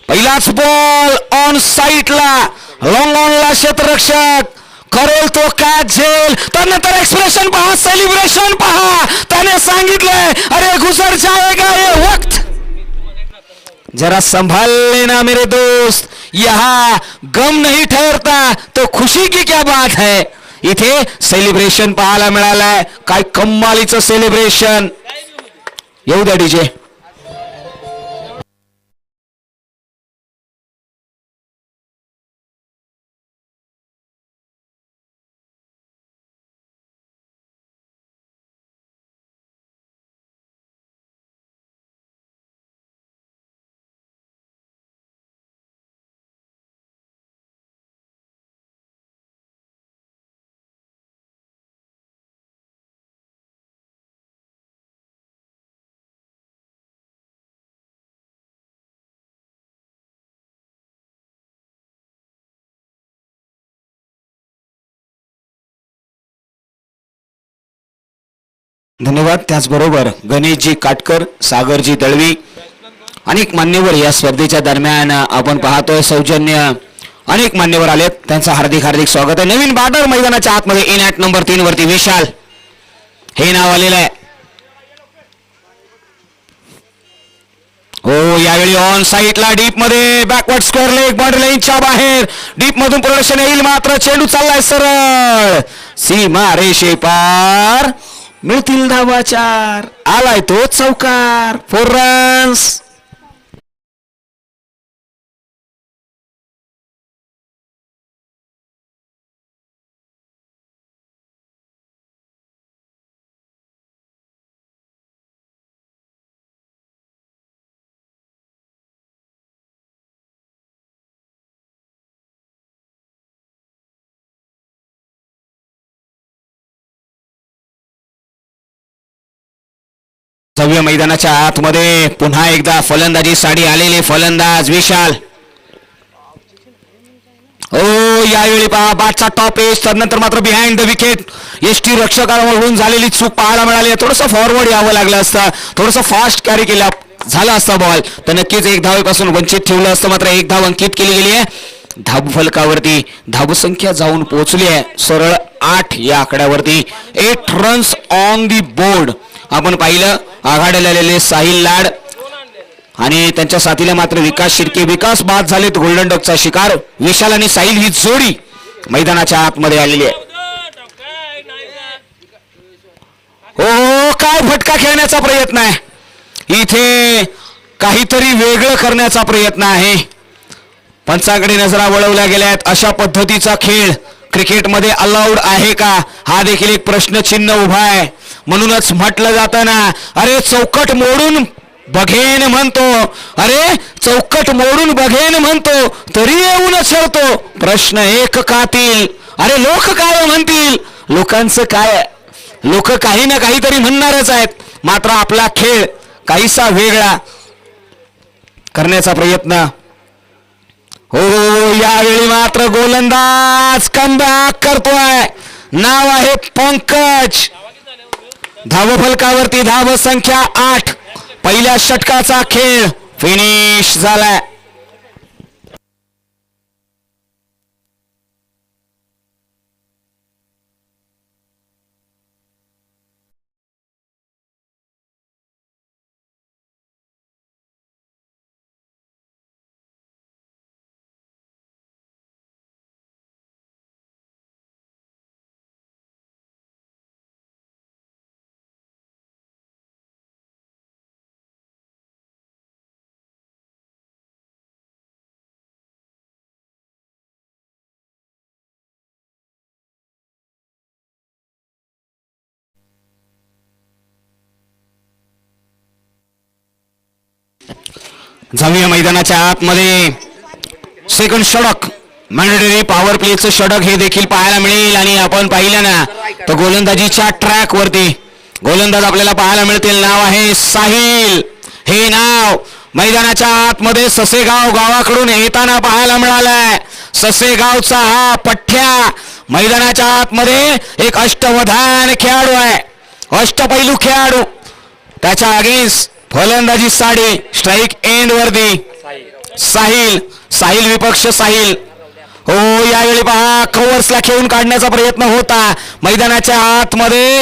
पहिलाच बॉल ऑन साईडला लॉंग ऑनला क्षेत्ररक्षक करेल तो कॅच झेल. त्यानंतर एक्सप्रेशन पहा, सेलिब्रेशन पहा. त्याने सांगितलंय अरे गुजर जाएगा ये वक्त, जरा संभाल लेना मेरे दोस्त, यहाँ गम नहीं ठहरता तो खुशी की क्या बात है. इथे सेलिब्रेशन पाहायला मिळालंय. काय कमालीचं सेलिब्रेशन. येऊ द्या डीजे. धन्यवाद. त्याचबरोबर गणेशजी काटकर, सागरजी दळवी, अनेक मान्यवर या स्पर्धेच्या दरम्यान आपण पाहतोय. सौजन्य अनेक मान्यवर आलेत, त्यांचं हार्दिक हार्दिक स्वागत आहे. नवीन बॅटर मैदानाच्या आतमध्ये इन ॲट नंबर 3 वरती विशाल हे नाव आलेलं आहे. हो, यावेळी ऑन साईडला डीप मध्ये बॅकवर्ड स्क्वेअर लेग बाउंड्री लाईनच्या बाहेर डीप मधून प्रोडक्शन येईल. मात्र चेंडू चाललाय सरळ सीमा रेषे पार. मिळतील धावा 4. आलाय तो चौकार. 4 रन्स. सव्य मैदानाच्या आतमध्ये पुन्हा एकदा फलंदाजी साठी आलेले फलंदाज विशाल. ओ, यावेळी पहा बादचा टॉप एज. त्यानंतर मात्र बिहाइंड द विकेट एसटी रक्षकांकडून झालेली चूक पाहायला मिळाली. थोडंसं फॉरवर्ड यावं लागलं असतं, थोडंसं फास्ट कॅरी केला झाला असता बॉल तर नक्कीच 1 धावेपासून वंचित ठेवलं असतं. मात्र 1 धाव अंकित केली गेली आहे. धाव फलकावरती धावसंख्या जाऊन पोहोचली आहे सरळ 8 या आकड्यावरती. 8 रन्स ऑन दी बोर्ड. आपण पाहिलं आघाडीला आलेले साहिल लाड आणि त्यांच्या साथीला मात्र विकास शिर्के. विकास बाद झालेत गोल्डन डकचा शिकार. विशाल आणि साहिल ही जोडी मैदानाच्या आतमध्ये आलेली आहे. हो, काय फटका खेळण्याचा प्रयत्न आहे. इथे काहीतरी वेगळं करण्याचा प्रयत्न आहे. पंचाकडे नजरा वळवल्या गेल्या आहेत. अशा पद्धतीचा खेळ क्रिकेटमध्ये अलाउड आहे का, हा देखील एक प्रश्नचिन्ह उभा आहे. म्हणूनच म्हटलं जातं ना, अरे चौकट मोडून बघेन म्हणतो, अरे चौकट मोडून बघेन म्हणतो तरी येऊन छळतो. प्रश्न एककातील. अरे लोक काय म्हणतील, लोकांचं काय, लोक काही ना काहीतरी म्हणणारच आहेत. मात्र आपला खेळ काहीसा वेगळा करण्याचा प्रयत्न. हो, यावेळी मात्र गोलंदाज कमबॅक करतोय. नाव आहे पंकज. धावफलकावरती धाव संख्या 8. पहिल्या षटकाचा खेळ फिनिश झालाय. जाऊया मैदानाच्या आतमध्ये. सेकंड षटक मॅन्डेटरी पॉवर प्लेचं षटक हे देखील पाहायला मिळेल. आणि आपण पाहिलं ना तर गोलंदाजीच्या ट्रॅक वरती गोलंदाज आपल्याला पाहायला मिळतील. नाव आहे साहिल. हे नाव मैदानाच्या आतमध्ये ससेगाव गावाकडून येताना पाहायला मिळालंय. ससेगावचा हा पठ्ठ्या मैदानाच्या आतमध्ये एक अष्टवधान खेळाडू आहे, अष्टपैलू खेळाडू. त्याच्या अगेन्स्ट फलंदाजी साडी स्ट्राईक एंड वरती साहिल विपक्ष साहिल. हो यावेळी पहा कव्हर्सला खेळून काढण्याचा प्रयत्न होता. मैदानाच्या आतमध्ये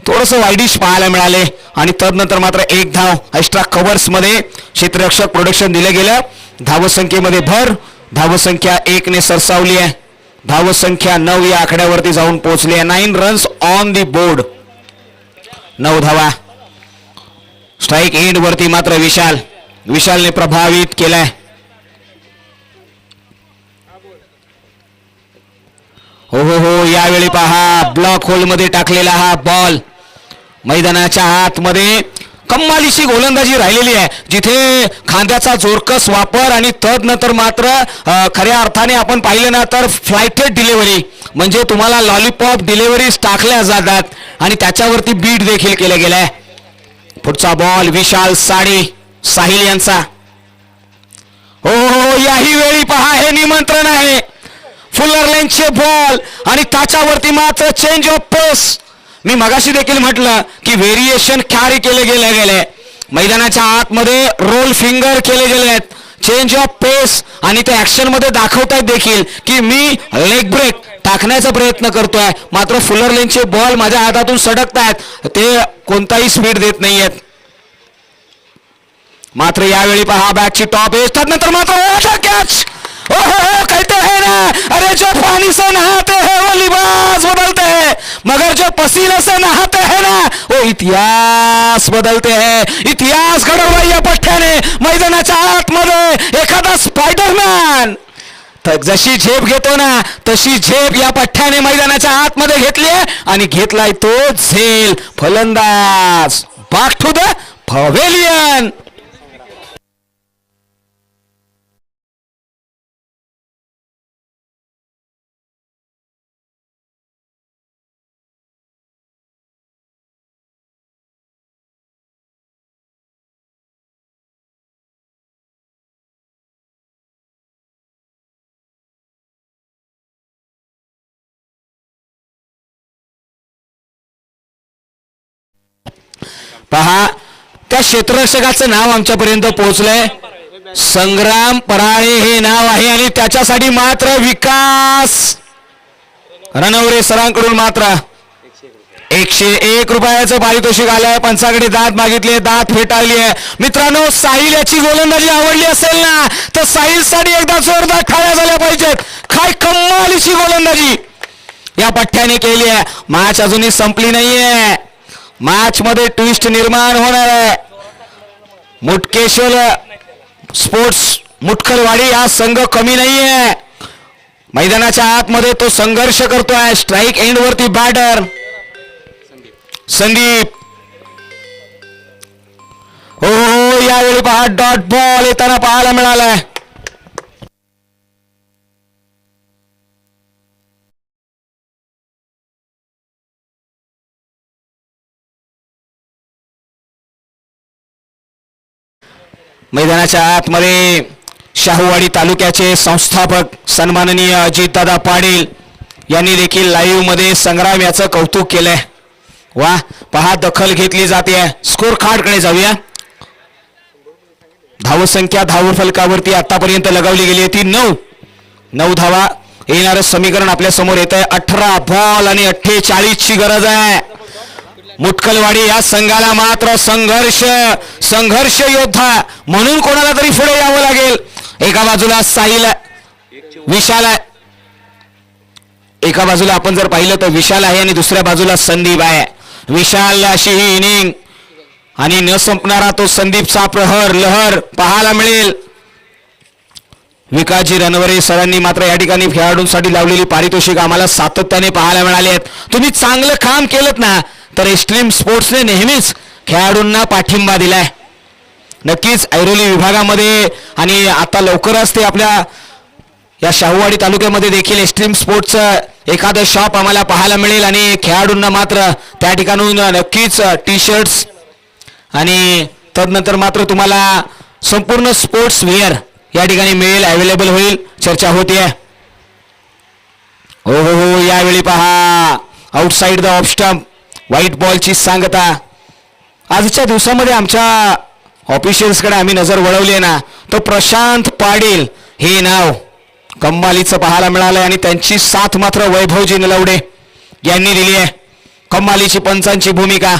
थोडस वाईडिश पाहायला मिळाले आणि तदनंतर मात्र एक धाव एक्स्ट्रा कव्हर्स मध्ये क्षेत्ररक्षक प्रोडक्शन दिलं गेलं. धावसंख्येमध्ये भर. धावसंख्या 1 ने सरसावली आहे. धावसंख्या 9 या आकड्यावरती जाऊन पोहोचली आहे. 9 रन्स ऑन दी बोर्ड. 9 धावा. स्ट्राईक एंड वरती मात्र विशालने प्रभावित केलाय. हो यावेळी पहा ब्लॉक होल मध्ये टाकलेला हा बॉल. मैदानाच्या आतमध्ये कमालीची गोलंदाजी राहिलेली आहे, जिथे खांद्याचा जोरकस वापर आणि तदनंतर मात्र खऱ्या अर्थाने आपण पाहिलं ना तर फ्लायटेड डिलिव्हरी म्हणजे तुम्हाला लॉलीपॉप डिलिव्हरीज टाकल्या जातात आणि त्याच्यावरती बीट देखील केलं गेलंय. पुढचा बॉल विशाल साहिल यांचा. हो याही वेळी पहा हे निमंत्रण आहे. फुलर लेनचे बॉल आणि त्याच्यावरती मात्र चेंज ऑफ पेस. मी मगाशी देखील म्हटलं की व्हेरिएशन कॅरी केले गेले. मैदानाच्या आतमध्ये रोल फिंगर केले गेले आहेत. चेंज ऑफ पेस आणि ते ऍक्शन मध्ये दाखवतायत देखील की मी लेग ब्रेक टाकण्याचा प्रयत्न करतोय, मात्र फुलर लेनचे बॉल माझ्या हातातून सडकतायत, ते कोणताही स्पीड देत नाहीयेत. मात्र यावेळी पहा बॅटची टॉप एज. त्यानंतर मात्र कॅच. ओहो कहते हैं ना अरे जो पानी से नहाते हैं वो लिबास बदलते हैं, मगर जो पसीने से नहाते हैं ना वो इतिहास बदलते हैं. इतिहास घडवला या पठ्ठ्याने. मैदानाच्या आतमध्ये एखादा स्पायडरमॅन तर जशी झेप घेतो ना तशी झेप या पठ्ठ्याने मैदानाच्या आतमध्ये घेतली आणि घेतलाय तो झेल. फलंदाज बॅक टू द पवेलियन. पहा त्या क्षेत्ररक्षकाचं नाव आमच्यापर्यंत पोहोचलंय. संग्राम पराळे हे नाव आहे आणि त्याच्यासाठी मात्र विकास रणवरे सरांकडून मात्र 101 रुपयाचं पारितोषिक आलंय. पंचाकडे दात मागितले, दात फेटाळली आहे. मित्रांनो साहिल याची गोलंदाजी आवडली असेल ना तर साहिलसाठी एकदा जोरदार टाळ्या झाल्या पाहिजेत. काय कमालीची गोलंदाजी या पठ्ठ्याने केली आहे. मॅच अजूनही संपली नाहीये. मॅच मध्ये ट्विस्ट निर्माण होणार आहे. मुटकेश्वर स्पोर्ट्स मुटखलवाडी हा संघ कमी नाहीये. मैदानाच्या आतमध्ये तो संघर्ष करतोय. स्ट्राईक एंड वरती बॅटर संदीप. हो यावेळी पहा डॉट बॉल येताना पाहायला मिळालाय. मैदानाच्या आतमध्ये शाहूवाडी तालुक्याचे संस्थापक सन्माननीय अजितदादा पाटील यांनी देखील लाईव्ह मध्ये संग्राम याचं कौतुक केलंय. वा पहा दखल घेतली जाते. स्कोर कार्डकडे जाऊया. धावसंख्या धावफलकावरती आतापर्यंत लगावली गेली आहे ती 9 धावा. येणारं समीकरण आपल्या समोर येत आहे. 18 बॉल आणि 48 ची गरज आहे. मुटकलवाडी या संघाला मात्र संघर्ष योद्धा म्हणून कोणाला तरी पुढे यावं लागेल. एका बाजूला साहिल विशाल आहे, एका बाजूला आपण जर पाहिलं तर विशाल आहे आणि दुसऱ्या बाजूला संदीप आहे. विशाल अशी ही इनिंग आणि न संपणारा तो संदीपचा प्रहर लहर पाहायला मिळेल. विकासजी रणवरे सरांनी मात्र या ठिकाणी खेळाडूंसाठी लावलेली पारितोषिक आम्हाला सातत्याने पाहायला मिळाली आहेत. तुम्ही चांगलं काम केलं ना तर एक्स्ट्रीम स्पोर्ट्सने नेहमीच खेळाडूंना पाठिंबा दिलाय. नक्कीच ऐरोली विभागामध्ये आणि आता लवकरच ते आपल्या या शाहूवाडी तालुक्यामध्ये देखील एक्स्ट्रीम स्पोर्ट्सचं एखादं शॉप आम्हाला पाहायला मिळेल आणि खेळाडूंना मात्र त्या ठिकाणून नक्कीच टी शर्ट्स आणि तदनंतर मात्र तुम्हाला संपूर्ण स्पोर्ट्स वेअर या ठिकाणी मिळेल, अवेलेबल होईल. चर्चा होतीये. हो यावेळी पहा outside the off stump white बॉलची सांगता. आजच्या दिवसामध्ये आमच्या ऑफिशियल्सकडे आम्ही नजर वळवली आहे ना तर प्रशांत पाटील हे नाव कम्मालीचं पाहायला मिळालंय आणि त्यांची साथ मात्र वैभवजी नलवडे यांनी दिली आहे. कम्मालीची पंचांची भूमिका.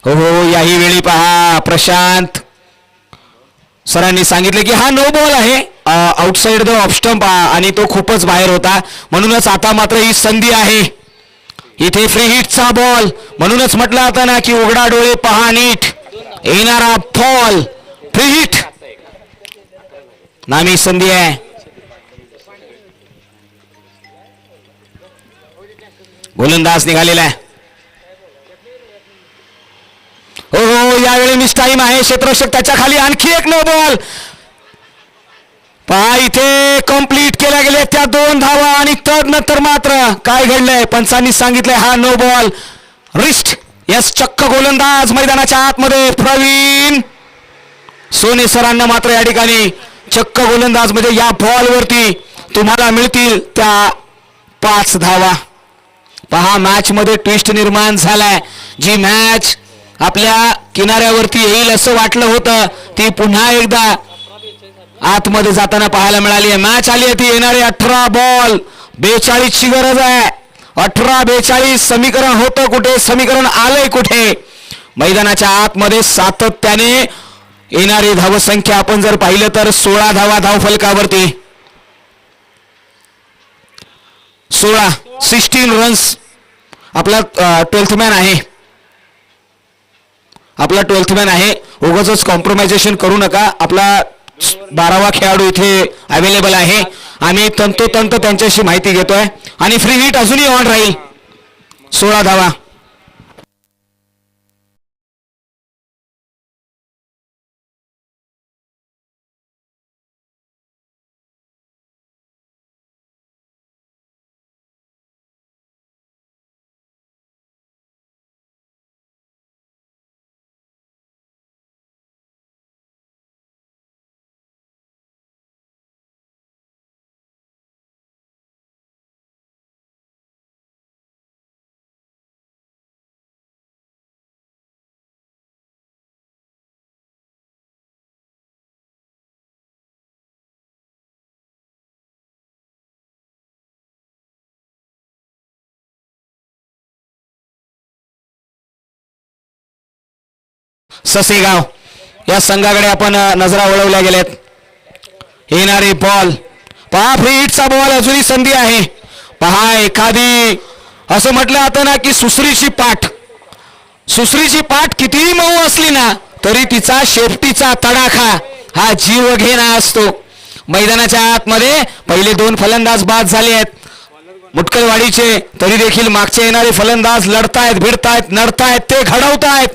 हो याही वेळी पहा प्रशांत सरांनी सांगितले की हा नो बॉल आहे आउटसाइड द ऑफ स्टंप आणि तो खूपच बाहेर होता म्हणूनच आता मात्र ही संधी आहे. इथे फ्री हिटचा बॉल म्हणूनच म्हटलं आता ना की उघडा डोळे पहा नीट. येणारा बॉल फ्री हिट नामी संधी आहे. गोलंदाज निघालेला आहे. हो यावेळी मिस टाइम आहे. क्षेत्ररक्षक त्याच्या खाली आणखी एक नो बॉल पहा इथे कंप्लीट केल्या गेल्या त्या 2 धावा आणि तदनंतर मात्र काय घडलंय पंचांनी सांगितलंय हा नो बॉल रिस्ट. यस चक्क गोलंदाज मैदानाच्या आतमध्ये प्रवीण सोने सरांना मात्र या ठिकाणी चक्क गोलंदाज मध्ये या बॉलवरती तुम्हाला मिळतील त्या 5 धावा. पहा मॅच मध्ये ट्विस्ट निर्माण झालाय. जी मॅच आपल्या किनाऱ्यावरती येईल असं वाटलं होतं ती पुन्हा एकदा आतमध्ये जाताना पाहायला मिळाली आहे. मॅच आली आहे ती येणारे 18 बॉल 42 ची गरज आहे. 18-42 समीकरण होतं कुठे, समीकरण आलंय कुठे. मैदानाच्या आतमध्ये सातत्याने येणारी धावसंख्या आपण जर पाहिलं तर 16 धावा धावफलकावरती. 16 रन्स आपला 12th मॅन आहे. आपला 12th मॅन आहे. उगाचच कॉम्प्रोमायझेशन करू नका. आपला 12वा खेळाडू इथे अवेलेबल आहे. आम्ही तंतोतंत त्यांच्याशी माहिती घेतोय आणि फ्री हिट अजूनही ऑन राहील. 16 धावा. ससेगाव या संघाकडे आपण नजरा वळवल्या गेल्यात. येणारे बॉल पहा फ्री हिटचा बॉल अजूनही संधी आहे. पहा एखादी असं म्हटलं जातं ना की सुसरीची पाठ कितीही मऊ असली ना तरी तिचा शेपटीचा तडाखा हा जीव घेणा असतो. मैदानाच्या आतमध्ये पहिले 2 फलंदाज बाद झाले आहेत मुटकलवाडीचे, तरी देखील मागचे येणारे फलंदाज लढतायत, भिडतायत, नडतायत, ते घडवतायत.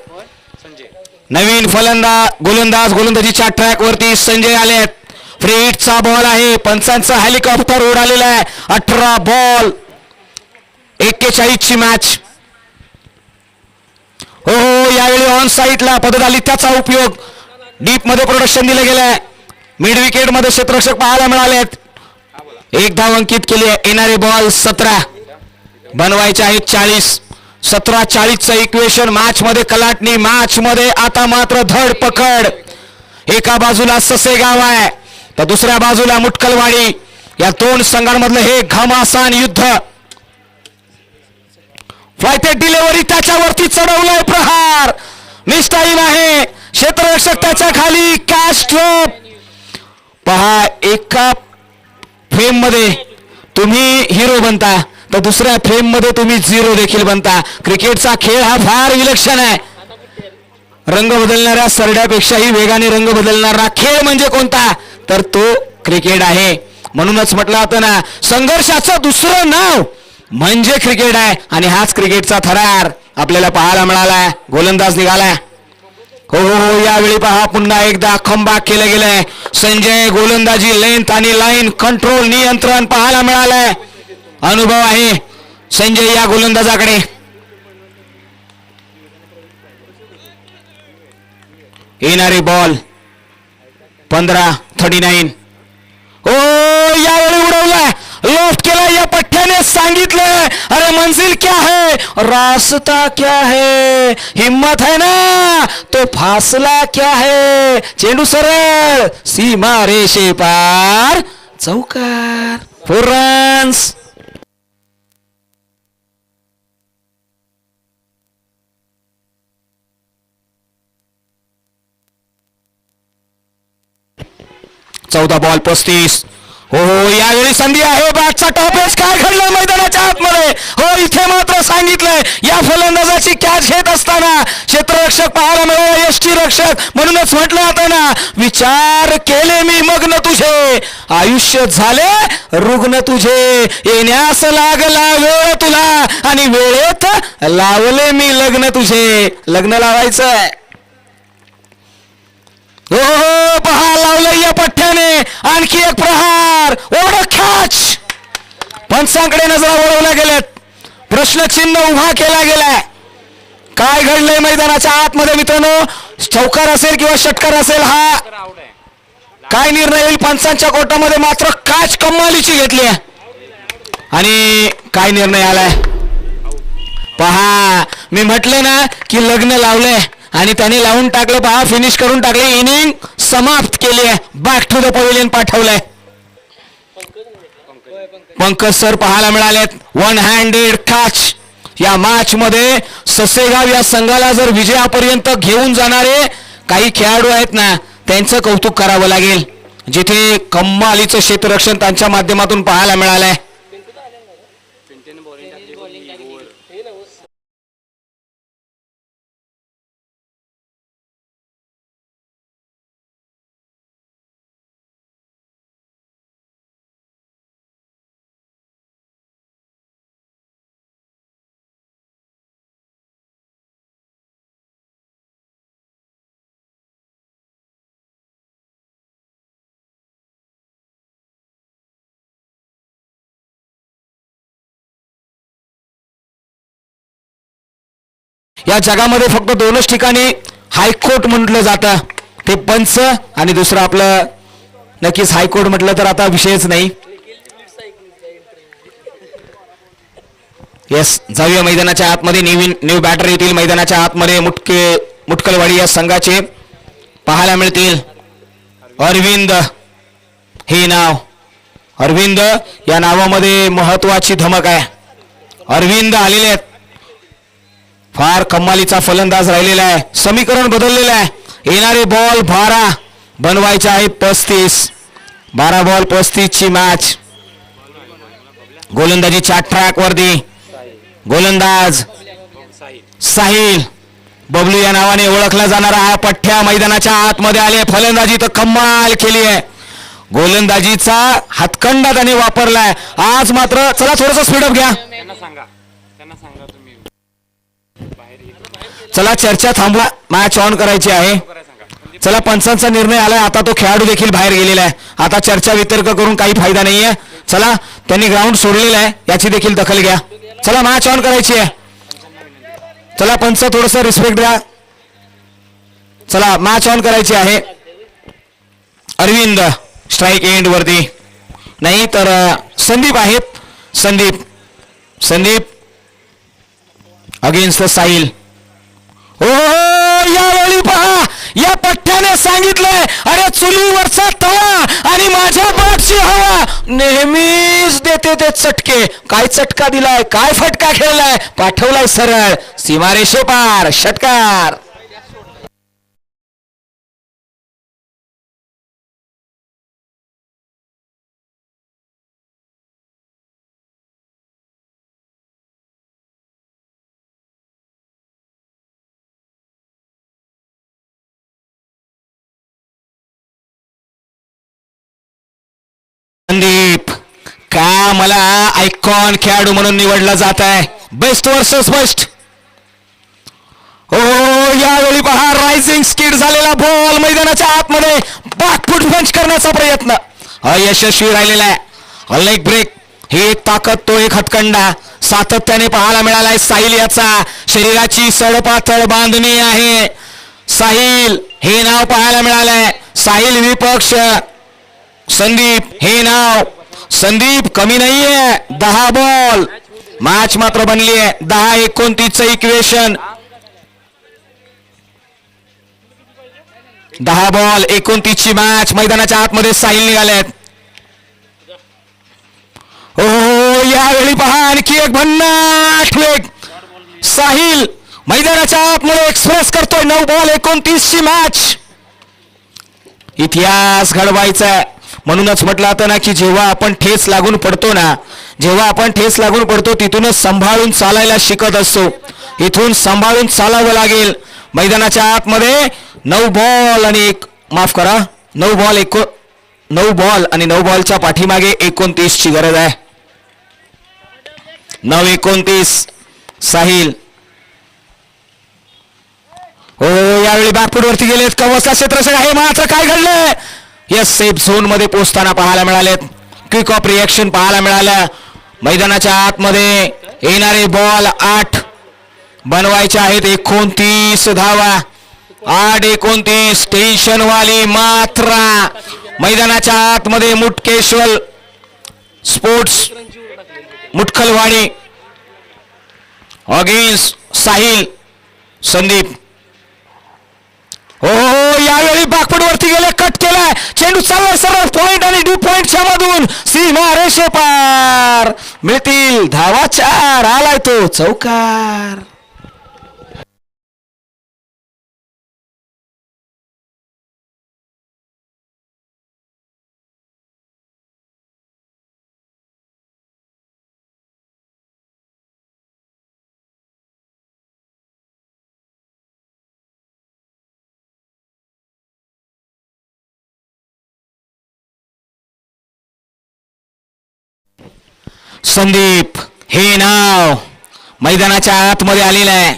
नवीन गोलंदाजीच्या ट्रॅक वरती संजय आलेत. फ्री हिटचा बॉल आहे. पंचांचा हेलिकॉप्टर उडालेला आहे. 18 बॉल 41 ची मॅच. हो यावेळी ऑन साईडला पदधालित्याचा उपयोग डीप मध्ये प्रोडक्शन दिलं गेलंय. मिड विकेट मध्ये क्षेत्ररक्षक पाहायला मिळालेत. 1 धाव अंकित केली आहे. येणारे बॉल 17 बनवायचे आहेत 40. 17-40चं इक्वेशन. मॅच मध्ये कलाटणी, मॅच मध्ये आता मात्र धडपकड. एका बाजूला ससेगाव आहे तर दुसऱ्या बाजूला मुटकलवाडी. या दोन संघांमधलं हे घमासान युद्ध. फ्लायटेड डिलेव्हरी त्याच्यावरती चढवलाय प्रहार. मिस्टाईन आहे. क्षेत्ररक्षक त्याच्या खाली. Cash drop. पहा, एका फ्रेम मध्ये तुम्ही हिरो बनता तर दुसऱ्या फ्रेम मध्ये तुम्ही झिरो देखील बनता. क्रिकेटचा खेळ हा फार विलक्षण आहे. रंग बदलणाऱ्या सरड्यापेक्षाही वेगाने रंग बदलणारा खेळ म्हणजे कोणता तर तो क्रिकेट आहे. म्हणूनच म्हटलं जातं ना, संघर्षाचं दुसरं नाव म्हणजे क्रिकेट आहे. आणि हाच क्रिकेटचा थरार आपल्याला पाहायला मिळालाय. गोलंदाज निघालाय. हो हो हो, यावेळी पहा पुन्हा एकदा खंबाक केलं गेलंय. संजय गोलंदाजी लेंथ आणि लाईन कंट्रोल नियंत्रण पाहायला मिळालंय. अनुभव आहे संजय या गोलंदाजाकडे. येणारे बॉल 15-39. ओ यावेळी उडवलाय. लोफ्ट केला. या पठ्ठ्याने सांगितलंय अरे मंजिल क्या है रास्ता क्या है. हिम्मत है ना तो फासला क्या है. चेंडू सरळ सीमा रेषे पार. चौकार. 4 रन्स. चौदा बॉल 35. हो हो, यावेळी संधी आहे. बॅटचा टॉपेज. काय घडलं मैदानाच्या आतमध्ये. हो, इथे मात्र सांगितलंय या फलंदाजाची कॅच घेत असताना क्षेत्ररक्षक पाहायला मिळाला. यष्टीरक्षक. म्हणूनच म्हटलं जातं ना, विचार केले मी मग्न तुझे आयुष्य झाले रुग्ण तुझे. येण्यास लागला वेळ तुला आणि वेळेत लावले मी लग्न तुझे. लग्न लावायचंय. हो हो, पहा लावलं या पठ्ठ्याने. आणखी एक प्रहार. ओढ कॅच. पंचांकडे नजरा वळवल्या गेल्यात. प्रश्नचिन्ह उभा केला गेलाय. काय घडलंय मैदानाच्या आतमध्ये मित्रांनो. चौकार असेल किंवा षटकार असेल, हा काय निर्णय येईल. पंचांच्या कोर्टामध्ये मात्र कॅच कमालीची घेतली आहे. आणि काय निर्णय आलाय पहा. मी म्हटले ना की लग्न लावलंय आणि त्याने लावून टाकलं. पहा, फिनिश करून टाकले. इनिंग समाप्त केली आहे. बॅक टू द पवेलियन पाठवलंय. पंकज सर पाहायला मिळालेत. 1 हँडेड कॅच. या मॅच मध्ये ससेगाव या संघाला जर विजयापर्यंत घेऊन जाणारे काही खेळाडू आहेत ना, त्यांचं कौतुक करावं लागेल. जिथे कमालीचं क्षेत्ररक्षण त्यांच्या माध्यमातून पाहायला मिळालंय. या जगामध्ये फक्त 2च ठिकाणी हायकोर्ट म्हटलं जातं, ते पंच आणि दुसरं आपलं नक्कीच हायकोर्ट म्हटलं तर आता विषयच नाही. येस, जाऊया मैदानाच्या आतमध्ये. न्यू बॅटर येतील मैदानाच्या आतमध्ये. मुटकलवाडी या संघाचे पाहायला मिळतील. अरविंद हे नाव. अरविंद या नावामध्ये महत्वाची धमक आहे. अरविंद आलेले आहेत. फार कमालीचा फलंदाज राहिलेला आहे. समीकरण बदललेलं आहे. येणारे बॉल 12 बनवायचे आहेत 35. 12 बॉल 35 ची मॅच. गोलंदाजीच्या ट्रॅक वरती गोलंदाज साहिल. बबलू या नावाने ओळखला जाणारा हा पठ्ठ्या मैदानाच्या आतमध्ये आले. फलंदाजी तर कमाल केली आहे. गोलंदाजीचा हातखंडा त्याने वापरलाय आज मात्र. चला थोडस स्पीडअप घ्या. चला चर्चा थांबवा. मॅच ऑन करायची आहे. चला पंचांचा निर्णय आलाय. आता तो खेळाडू देखील बाहेर गेलेला आहे. आता चर्चा वितर्क करून काही फायदा नाहीये. चला, त्यांनी ग्राउंड सोडलेलं आहे, याची देखील दखल घ्या. चला मॅच ऑन करायची आहे. चला पंच थोडस रिस्पेक्ट द्या. चला मॅच ऑन करायची आहे. अरविंद स्ट्राईक एंड वरती नाही तर संदीप आहेत. Sandeep against the Sahil. हो यावेळी पहा या पठ्ठ्या त्याने सांगितलंय, अरे चुलीवरचा तवा आणि माझ्या बागची हवा नेहमीच देते ते चटके. काय चटका दिलाय, काय फटका खेळलाय, पाठवलाय सरळ सीमारेषे पार. षटकार. संदीप का मला आयकॉन खेळाडू म्हणून निवडला जात आहे. Best versus best. हो यावेळी पहा रायझिंग स्किड झालेला बॉल मैदानाच्या आतमध्ये बॅकफूट पंच करण्याचा प्रयत्न अयशस्वी राहिलेला आहे. लेग ब्रेक ही एक ताकद, तो एक हतकंडा सातत्याने पाहायला मिळालाय. साहिल याचा शरीराची सडपातळ बांधणी आहे. साहिल हे नाव पाहायला मिळालंय. साहिल विपक्ष संदीप हे नाव. संदीप कमी नाहीये. 10 बॉल मॅच मात्र बनली आहे 10-29 इक्वेशन. 10 बॉल 29 ची मॅच. मैदानाच्या आतमध्ये साहिल निघालेत. ओ यावेळी पहा आणखी एक भन्नाट वेग. साहिल मैदानाच्या आतमध्ये एक्सप्रेस करतोय. 9 बॉल 29 ची मॅच. इतिहास घडवायचा म्हणूनच म्हटलं होतं ना की जेव्हा आपण ठेच लागून पडतो ना, जेव्हा आपण ठेच लागून पडतो तिथूनच सांभाळून चालायला शिकत असतो. इथून सांभाळून चालावं लागेल. मैदानाच्या आतमध्ये 9 बॉल आणि एक माफ करा 9 बॉल आणि 9 बॉलच्या पाठीमागे 29 ची गरज आहे. 9-29 साहिल. हो यावेळी बॅकफूट वरती गेलेत. कवचला क्षेत्ररक्षक आहे मात्र काय घडलंय. यस सेफ झोन मध्ये पोहोचताना पाहायला मिळालेत. क्विक ऑफ रिएक्शन पाहायला मिळालं. मैदानाच्या आतमध्ये येणारे बॉल 8 बनवायचे आहेत. 29 धावा. 8-29 टेन्शन वाली मात्रा. मैदानाच्या आतमध्ये मुटकेश्वर स्पोर्ट्स मुटखलवाडी अगेन्स्ट साहिल. संदीप हो यावेळी बॅकफूट वरती गेले. कट केलाय चेंडू. चालला सरळ पॉइंट आणि डी पॉइंटच्या मधून सीमा रेषे पार. मिळतील धावा 4. आलाय तो चौकार. संदीप हे नाव मैदानाच्या आतमध्ये आलेलं आहे.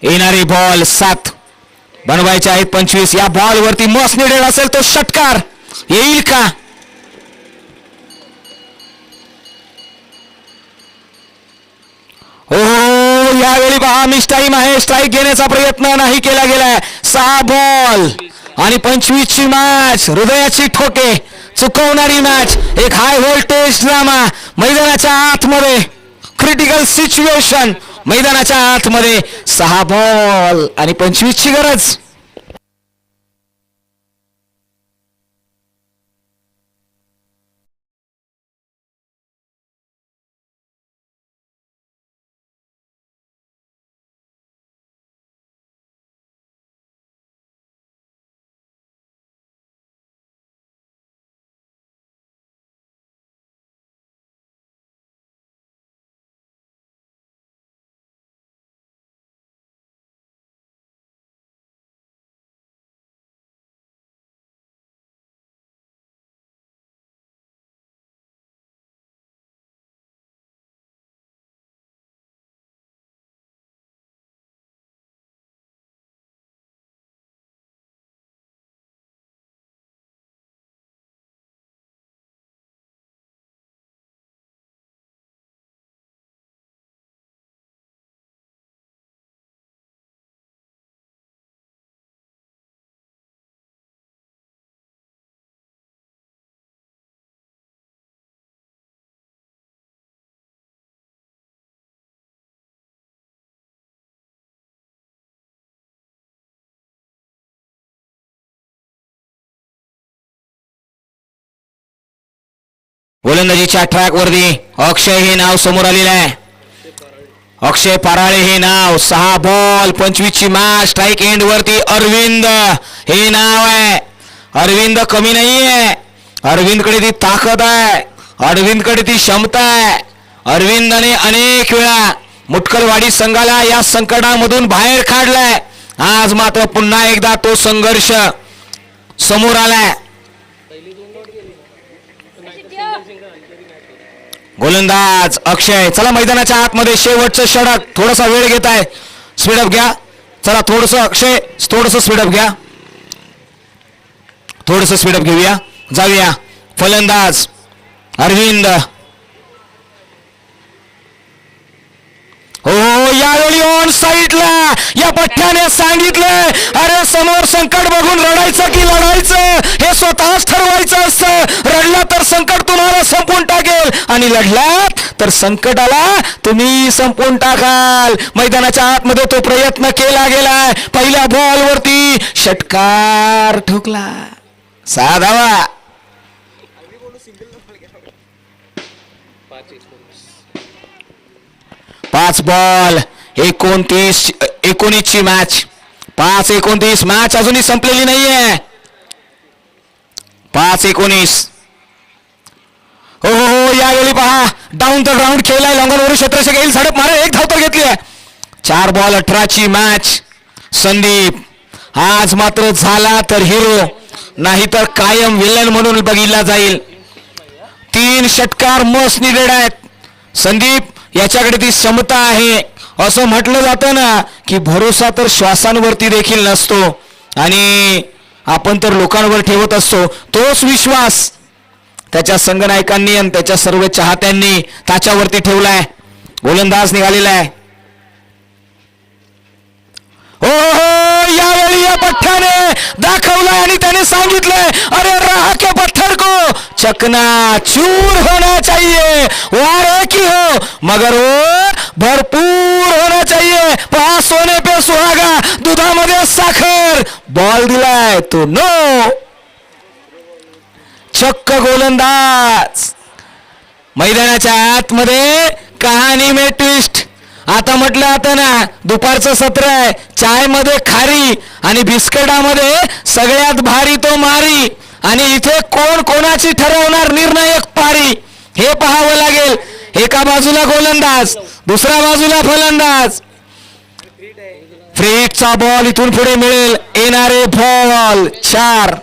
येणारे बॉल 7 बनवायचे आहेत 25. या बॉल वरती मस्त निडेल असेल तो षटकार येईल का. हो यावेळी पहा मिस टाइम आहे. स्ट्राईक घेण्याचा प्रयत्न नाही केला गेलाय. 6 बॉल आणि 25 ची मॅच. हृदयाची ठोके चुकवणारी मॅच. एक हाय व्होल्टेज ड्रामा मैदानाच्या आतमध्ये. क्रिटिकल सिच्युएशन मैदानाच्या आतमध्ये. 6 बॉल आणि 25 ची गरज. गोलंदाजीच्या ट्रॅक वरती अक्षय हे नाव समोर आलेलं आहे. अक्षय पराळे हे नाव. 6 बॉल 25 ची मॅच. स्ट्राईक एंड वरती अरविंद हे नाव आहे. अरविंद कमी नाहीये. अरविंदकडे ती ताकद आहे. अरविंदकडे ती क्षमता आहे. अरविंदने अनेक वेळा मुटकलवाडी संघाला या संकटामधून बाहेर काढलाय. आज मात्र पुन्हा एकदा तो संघर्ष समोर आलाय. गोलंदाज अक्षय. चला मैदानाच्या आतमध्ये शेवटचं षटक. थोडासा वेळ घेत आहे. स्पीडअप घ्या. चला थोडस अक्षय थोडस स्पीडअप घ्या. थोडस स्पीडअप घेऊया. जाऊया. फलंदाज अरविंद. हो यावेळी ऑन साईडला या पठ्ठ्याने सांगितलं, अरे समोर संकट बघून रडायचं की लढायचं हे स्वतःच ठरवायचं असतं. रडला तर संकट तुम्हाला संपून टाकेल आणि लढलात तर संकटाला तुम्ही संपून टाकाल. मैदानाच्या आतमध्ये तो प्रयत्न केला गेलाय. पहिल्या बॉलवरती षटकार ठोकला. 6 धावा. 5 बॉल 19 ची मॅच. 5-29 मॅच अजूनही संपलेली नाहीये. 5-19. हो हो हो यावेळी पहा डाऊन द ग्राउंड खेळलाय. लॉंगॉनवरून क्षेत्ररक्षक येईल. झडप मारे. 1 धाव तर घेतली आहे. 4 बॉल 18 ची मॅच. संदीप आज मात्र झाला तर हिरो, नाही तर कायम विलन म्हणून बघितला जाईल. 3 षटकार मस्ट निडेड आहेत. संदीप याच्याकडे ती क्षमता आहे. असं म्हटलं जातं ना की भरोसा तर श्वासांवरती देखील नसतो आणि आपण तर लोकांवर ठेवत असतो. तोच विश्वास त्याच्या संघनायकांनी आणि त्याच्या सर्व चाहत्यांनी त्याच्यावरती ठेवलाय. गोलंदाज निघालेला आहे. हो हो यावेळी या पठ्ठ्याने दाखवलाय आणि त्याने सांगितलंय, अरे रहा के पत्थर को चकना चूर होना चाहिए. वारे की हो मगर वो भरपूर होना चाहिए. पहा सोने पे सुहागा, दुधामध्ये साखर. बॉल दिलाय तो नो. चक्क गोलंदाज. मैदानाच्या आतमध्ये कहाणी में ट्विस्ट. आता म्हटलं आता ना दुपारचं सत्र आहे. चाय मध्ये खारी आणि बिस्किटामध्ये सगळ्यात भारी तो मारी. आणि इथे कोण कोणाची ठरवणार निर्णायक पारी हे पाहावं लागेल. एका बाजूला गोलंदाज, दुसऱ्या बाजूला फलंदाज. फ्री हिटचा बॉल इथून पुढे मिळेल. येणारे बॉल 4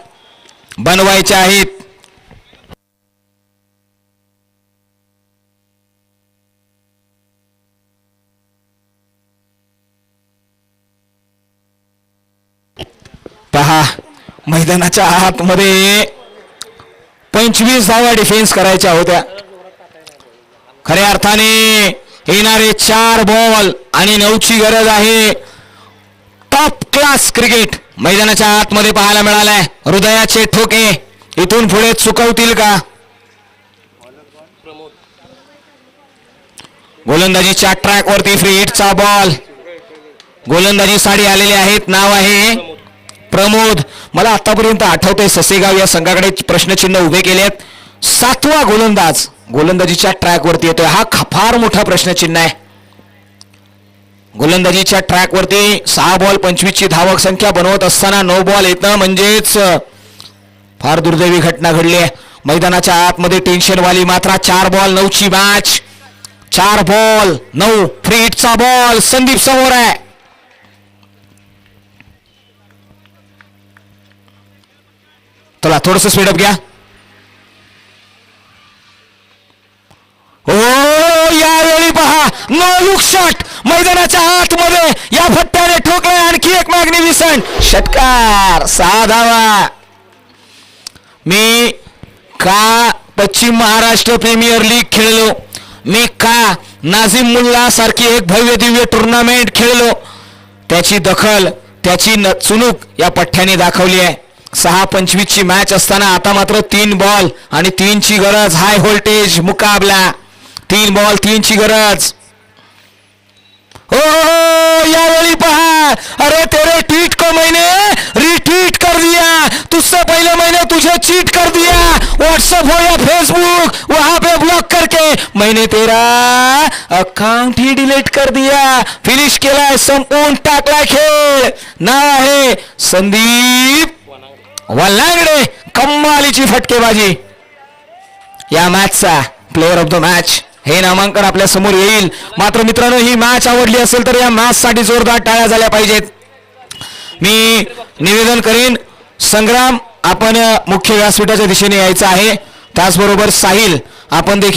बनवायचे आहेत. पहा मैदानाच्या आतमध्ये 25 धावा डिफेन्स करायच्या होत्या. खऱ्या अर्थाने येणारे 4 बॉल आणि 9 ची गरज आहे. टॉप क्लास क्रिकेट मैदानाच्या आतमध्ये पाहायला मिळालाय. हृदयाचे ठोके इथून पुढे चुकवतील का? गोलंदाजीच्या ट्रॅक वरती फ्री हिटचा बॉल. गोलंदाजी साडी आलेले आहेत. नाव आहे प्रमोद. मला आतापर्यंत आठवतंय ससेगाव या संघाकडे प्रश्नचिन्ह उभे केलेत. 7वा गोलंदाज गोलंदाजीच्या ट्रॅक वरती येतोय. हा फार मोठा प्रश्नचिन्ह आहे. गोलंदाजीच्या ट्रॅक वरती 6 बॉल 25 ची धावक संख्या बनवत असताना 9 बॉल येतं म्हणजेच फार दुर्दैवी घटना घडली आहे. मैदानाच्या आतमध्ये टेन्शनवाली मात्रा. 4 बॉल 9 ची मॅच. 4 बॉल 9 फ्री हिटचा बॉल. संदीप समोर आहे. चला थोडस स्पीडअप घ्या. हो यावेळी पहा नो लुक शॉट. मैदानाच्या आतमध्ये या फट्ट्याने ठोकलाय. आणखी एक मॅग्निफिसंट षटकार. 6 धावा. मी का पश्चिम महाराष्ट्र प्रीमियर लीग खेळलो, मी का नाझिम मुल्ला सारखी एक भव्य दिव्य टुर्नामेंट खेळलो, त्याची दखल त्याची चुणूक या पठ्ठ्याने दाखवली आहे. 6-25 ची मॅच असताना आता मात्र 3 बॉल आणि 3 ची गरज. हाय व्होल्टेज मुकाबला. 3 बॉल 3 ची गरज. हो यावेळी पहा, अरे तेरे ट्वीट को मैंने रिट्वीट कर दिया. तुझसे पहले मैंने तुझे पे चीट कर दिया, व्हाट्सएप हो या फेसबुक वहां पे ब्लॉक करके मैंने तेरा अकाउंट ही डिलीट कर दिया. फिनिश केलाय, संपवून टाकलाय खेळ. नाव आहे संदीप वल्लांगडे. कमालीची फटकेबाजी. या मॅचचा प्लेअर ऑफ द मॅच हे नामांकन आपल्या समोर येईल. मात्र मित्रांनो, ही मॅच आवडली असेल तर या मॅच साठी जोरदार टाळ्या झाल्या पाहिजेत. मी निवेदन करीन, संग्राम आपण मुख्य व्यासपीठाच्या दिशेने यायचं आहे. त्याचबरोबर साहिल आपण देखील